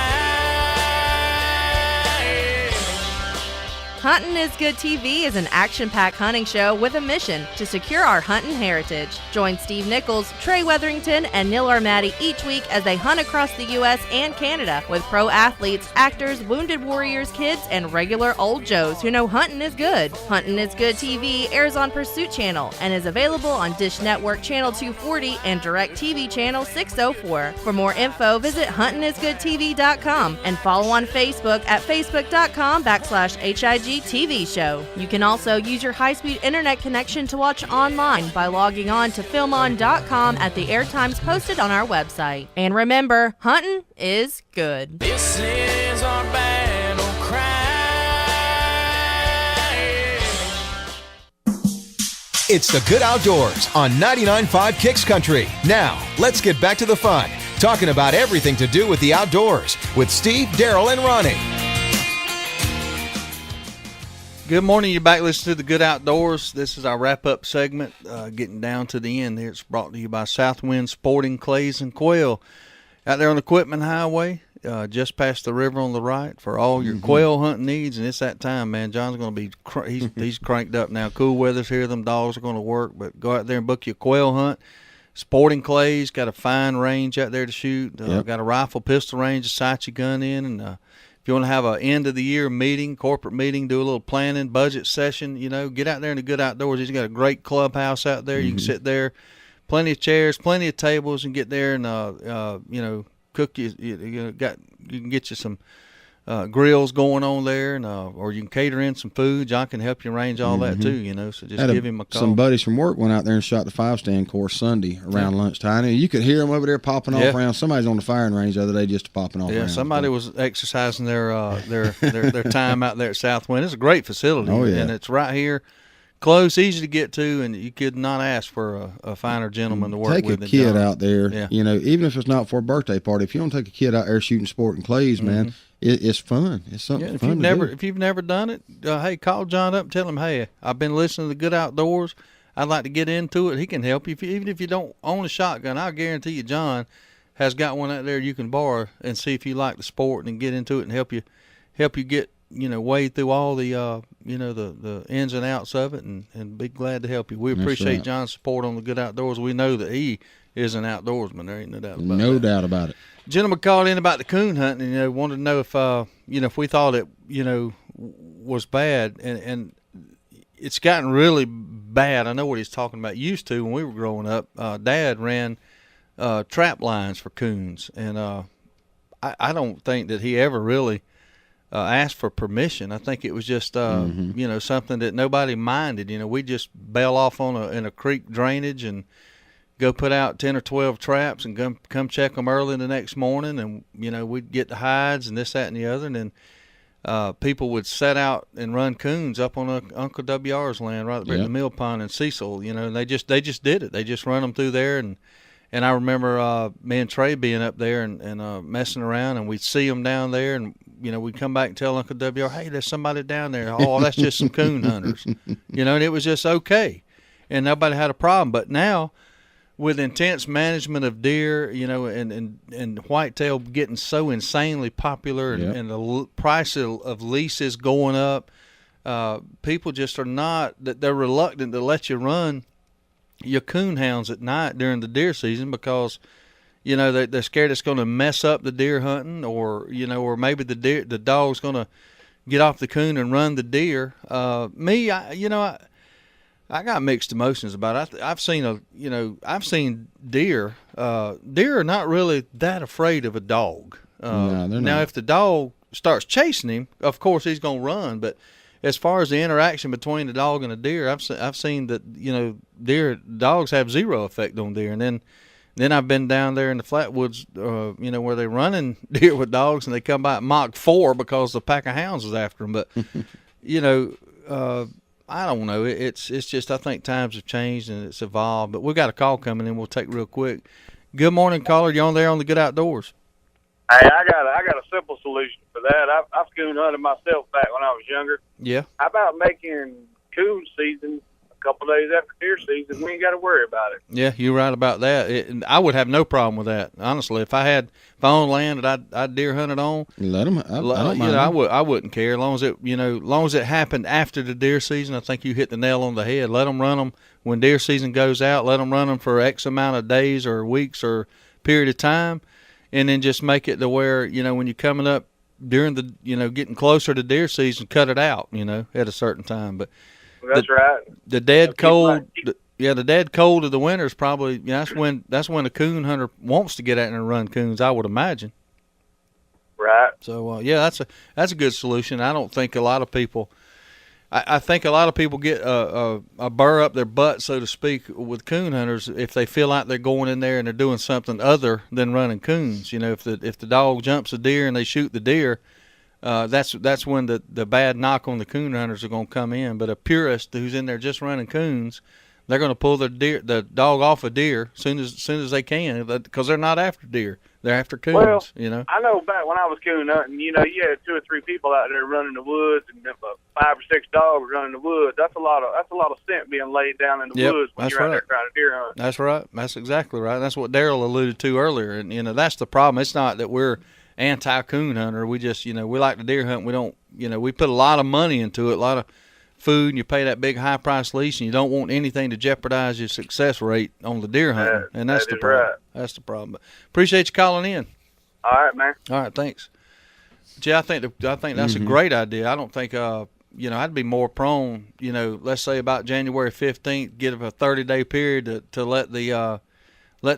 Huntin' is Good TV is an action-packed hunting show with a mission to secure our hunting heritage. Join Steve Nichols, Trey Weatherington, and Neil Armati each week as they hunt across the U.S. and Canada with pro athletes, actors, wounded warriors, kids, and regular old Joes who know hunting is good. Huntin' is Good TV airs on Pursuit Channel and is available on Dish Network Channel 240 and DirecTV Channel 604. For more info, visit huntingisgoodtv.com and follow on Facebook at facebook.com/HIG TV show. You can also use your high-speed internet connection to watch online by logging on to filmon.com at the airtimes posted on our website. And remember, hunting is good. This is our battle cry. It's the Good Outdoors on 99.5 Kicks Country. Now, let's get back to the fun, talking about everything to do with the outdoors with Steve, Daryl, and Ronnie. Good morning. You're back listening to the Good Outdoors. This is our wrap-up segment, getting down to the end here. It's brought to you by Southwind Sporting Clays and Quail. Out there on the Quitman Highway, just past the river on the right for all your quail hunting needs. And it's that time, man. John's going to be he's cranked up now. Cool weather's here. Them dogs are going to work. But go out there and book your quail hunt. Sporting Clays got a fine range out there to shoot. Got a rifle, pistol range to sight your gun in. And if you want to have an end-of-the-year meeting, corporate meeting, do a little planning, budget session, get out there in the Good Outdoors. He's got a great clubhouse out there. You can sit there, plenty of chairs, plenty of tables, and get there and, cook. You can get you some grills going on there, and or you can cater in some food. John can help you arrange all that too, So just give him a call. Some buddies from work went out there and shot the 5-stand course Sunday around lunchtime. And you could hear them over there popping off around. Somebody's on the firing range the other day just popping off. Yeah, somebody was exercising their time out there at Southwind. It's a great facility, and it's right here. Close, easy to get to, and you could not ask for a finer gentleman to work with. Take a kid out there, even if it's not for a birthday party. If you don't take a kid out there shooting sport and clays, man, it's fun. It's something fun to do. If you've never done it, hey, call John up and tell him, hey, I've been listening to the Good Outdoors. I'd like to get into it. He can help you. Even if you don't own a shotgun, I guarantee you John has got one out there you can borrow and see if you like the sport and get into it and help you get wade through all the the ins and outs of it and be glad to help you. We appreciate John's support on the Good Outdoors. We know that he is an outdoorsman. There ain't no doubt about that. No doubt about it. Gentleman called in about the coon hunting and wanted to know if if we thought it was bad, and it's gotten really bad. I know what he's talking about. Used to when we were growing up, Dad ran trap lines for coons, and I don't think that he ever really asked for permission. I think it was just something that nobody minded. We just bail off in a creek drainage and go put out 10 or 12 traps and come check them early the next morning, and we'd get the hides and this, that, and the other, and then people would set out and run coons up on Uncle WR's land right there in the mill pond in Cecil. And they just did it. They just run them through there, and I remember me and Trey being up there and messing around, and we'd see them down there, and we'd come back and tell Uncle WR, hey, there's somebody down there. Oh, that's just some coon hunters. And it was just okay, and nobody had a problem. But now, with intense management of deer, and whitetail getting so insanely popular, and the price of leases going up, people just are not, that they're reluctant to let you run your coon hounds at night during the deer season because, you know, they're scared it's going to mess up the deer hunting, or, you know, or maybe the dog's going to get off the coon and run the deer. I got mixed emotions about it. I've seen deer. Deer are not really that afraid of a dog. No, they're now, not. if the dog starts chasing him, of course he's going to run. But as far as the interaction between the dog and the deer, I've seen that, you know, dogs have zero effect on deer. And then I've been down there in the flatwoods, you know, where they're running deer with dogs, and they come by at Mach 4 because the pack of hounds is after them. But you know, I don't know. It's just, I think times have changed and it's evolved. But we got a call coming in. We'll take real quick. Good morning, caller. You on there on the Good Outdoors? Hey, I got a simple solution for that. I've coon hunted myself back when I was younger. Yeah. How about making coon season a couple days after deer season? We ain't got to worry about it. Yeah, you're right about that. I would have no problem with that, honestly. If I owned land that I'd deer hunted on, let them. I don't mind. I wouldn't care as long as it happened after the deer season. I think you hit the nail on the head. Let them run them when deer season goes out. Let them run them for X amount of days or weeks or period of time, and then just make it to where, you know, when you're coming up during the, you know, getting closer to deer season, cut it out, you know, at a certain time. But that's right. The dead cold. The dead cold of the winter is probably, that's when a coon hunter wants to get out and run coons, I would imagine. Right. So that's a good solution. I don't think a lot of people. I think a lot of people get a burr up their butt, so to speak, with coon hunters if they feel like they're going in there and they're doing something other than running coons. You know, if the dog jumps a deer and they shoot the deer, that's when the bad knock on the coon hunters are going to come in. But a purist who's in there just running coons, they're going to pull the dog off a deer soon as they can, because they're not after deer. They're after coons. Well, you know. I know back when I was coon hunting, you know, you had 2 or 3 people out there running the woods, and 5 or 6 dogs running the woods. That's a lot of scent being laid down in the woods when you're out there trying to deer hunt. That's right. That's exactly right. That's what Daryl alluded to earlier, and you know, that's the problem. It's not that we're anti-coon hunter. We just, you know, we like to deer hunt. We don't, you know, we put a lot of money into it, a lot of food, and you pay that big high price lease, and you don't want anything to jeopardize your success rate on the deer hunting, and that's the problem. Right. That's the problem. But appreciate you calling in. All right, man. All right, thanks. Gee, I think that's a great idea. I don't think, you know, I'd be more prone, you know, let's say about January 15th, give a 30-day period to let the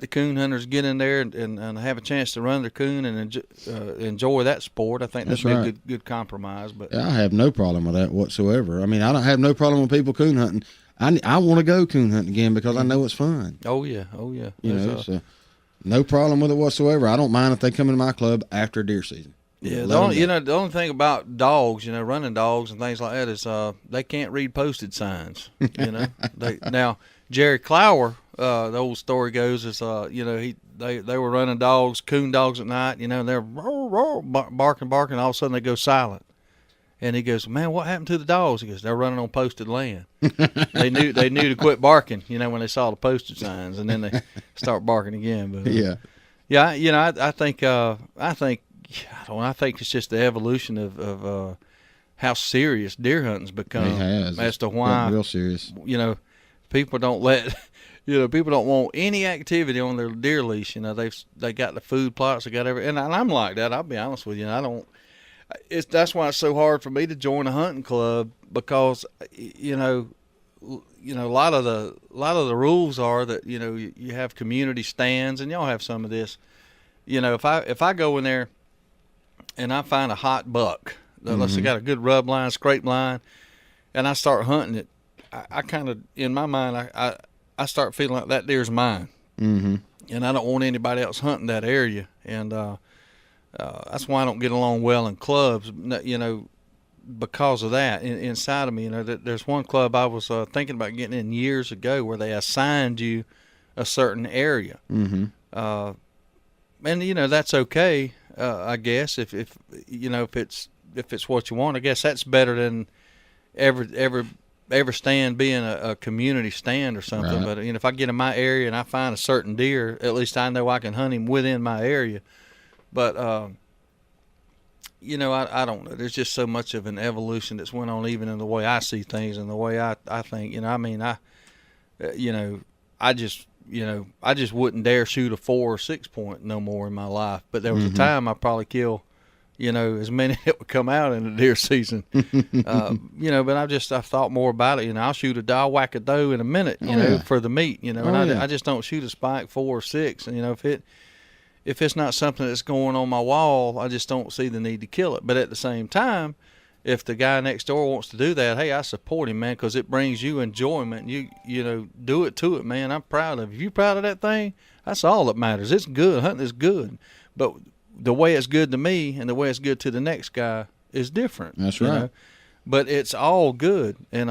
coon hunters get in there and have a chance to run their coon and enjoy that sport. I think that'd be a good compromise. But I have no problem with that whatsoever. I mean, I don't have no problem with people coon hunting. I want to go coon hunting again because I know it's fun. Oh yeah. You know, so no problem with it whatsoever. I don't mind if they come into my club after deer season. Yeah, the only thing about dogs, you know, running dogs and things like that is they can't read posted signs. You know, now Jerry Clower, the old story goes is you know, they were running dogs, coon dogs at night, you know, and they're barking, all of a sudden they go silent. And he goes, man, what happened to the dogs? He goes, they're running on posted land. They knew to quit barking, you know, when they saw the posted signs, and then they start barking again. But yeah, you know, I think it's just the evolution of how serious deer hunting's become. It has. As to why, real serious. You know, people don't want any activity on their deer leash. You know, they got the food plots, they got everything, and I'm like that. I'll be honest with you. That's why it's so hard for me to join a hunting club, because you know a lot of the rules are that, you know, you have community stands, and y'all have some of this. You know, if I go in there and I find a hot buck, let's say got a good rub line, scrape line, and I start hunting it, I kind of, in my mind, I start feeling like that deer's mine, and I don't want anybody else hunting that area, and that's why I don't get along well in clubs, you know, because of that. Inside of me, you know, there's one club I was thinking about getting in years ago where they assigned you a certain area, and you know, that's okay, I guess, if you know, if it's what you want. I guess that's better than ever stand being a community stand or something. Right. But you know, if I get in my area and I find a certain deer, at least I know I can hunt him within my area. But I don't know. There's just so much of an evolution that's went on, even in the way I see things and the way I think. I just wouldn't dare shoot a 4 or 6 point no more in my life. But there was a time I probably kill, as many that would come out in the deer season. But I've thought more about it. I'll shoot I'll whack a doe in a minute, for the meat, I just don't shoot a spike 4 or 6. And, if it's not something that's going on my wall, I just don't see the need to kill it. But at the same time, if the guy next door wants to do that, hey, I support him, man, because it brings you enjoyment. You do it to it, man. I'm proud of you. If you're proud of that thing, that's all that matters. It's good. Hunting is good. But the way it's good to me and the way it's good to the next guy is different. That's right. But it's all good, and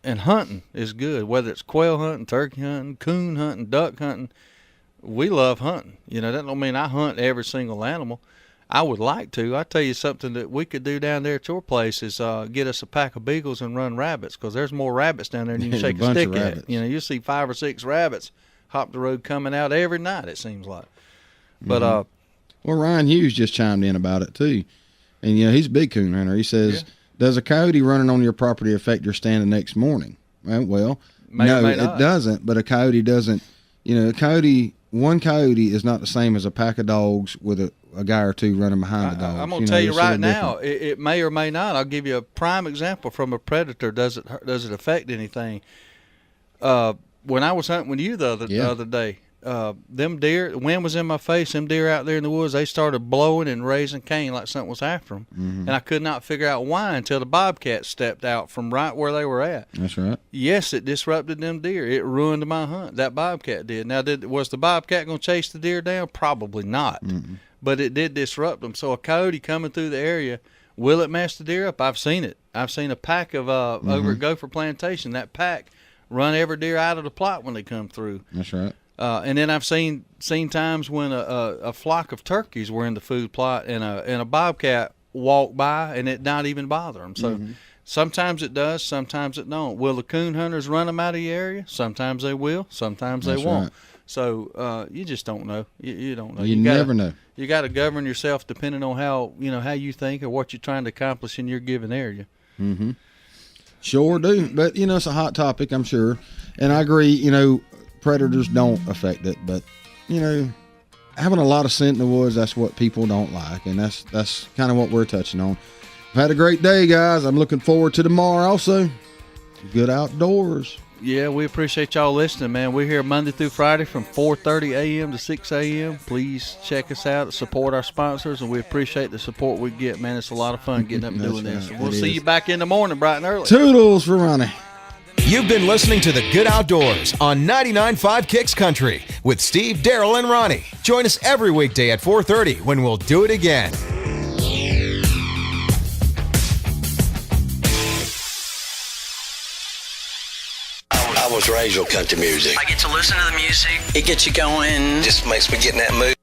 hunting is good, whether it's quail hunting, turkey hunting, coon hunting, duck hunting. We love hunting. That don't mean I hunt every single animal. I would like to. I tell you something that we could do down there at your place is get us a pack of beagles and run rabbits, because there's more rabbits down there than you can shake a stick at. You see 5 or 6 rabbits hop the road coming out every night, it seems like. But well, Ryan Hughes just chimed in about it too, and he's a big coon hunter. He says, "Does a coyote running on your property affect your stand the next morning?" Well, no, it doesn't. But a coyote doesn't. One coyote is not the same as a pack of dogs with a guy or two running behind the dogs. I'm going to tell you right now, it may or may not. I'll give you a prime example from a predator. Does it affect anything? When I was hunting with you the other day, them deer, the wind was in my face. Them deer out there in the woods, they started blowing and raising cane like something was after them. And I could not figure out why until the bobcat stepped out from right where they were at. That's right. Yes, it disrupted them deer. It ruined my hunt. That bobcat did. Now, was the bobcat going to chase the deer down? Probably not. But it did disrupt them. So a coyote coming through the area, will it mess the deer up? I've seen it. I've seen a pack of over at Gopher Plantation. That pack run every deer out of the plot when they come through. That's right. And then I've seen times when a flock of turkeys were in the food plot and a bobcat walked by and it not even bother them. So sometimes it does, sometimes it don't. Will the coon hunters run them out of the area? Sometimes they will, sometimes they won't. Right. So you just don't know. You don't know. You never know. You got to govern yourself depending on how you think or what you're trying to accomplish in your given area. Sure do. But it's a hot topic, I'm sure, and I agree. Predators don't affect it, but having a lot of scent in the woods, that's what people don't like, and that's kind of what we're touching on. I've had a great day, guys. I'm looking forward to tomorrow also. Good outdoors. Yeah, we appreciate y'all listening, man. We're here Monday through Friday from 4:30 a.m. to 6 a.m. Please check us out, support our sponsors, and we appreciate the support we get, man. It's a lot of fun getting up and doing this. We'll see you back in the morning bright and early. Toodles for Ronnie. You've been listening to The Good Outdoors on 99.5 Kicks Country with Steve, Daryl, and Ronnie. Join us every weekday at 4:30 when we'll do it again. I was raised on country music. I get to listen to the music. It gets you going. Just makes me get in that mood.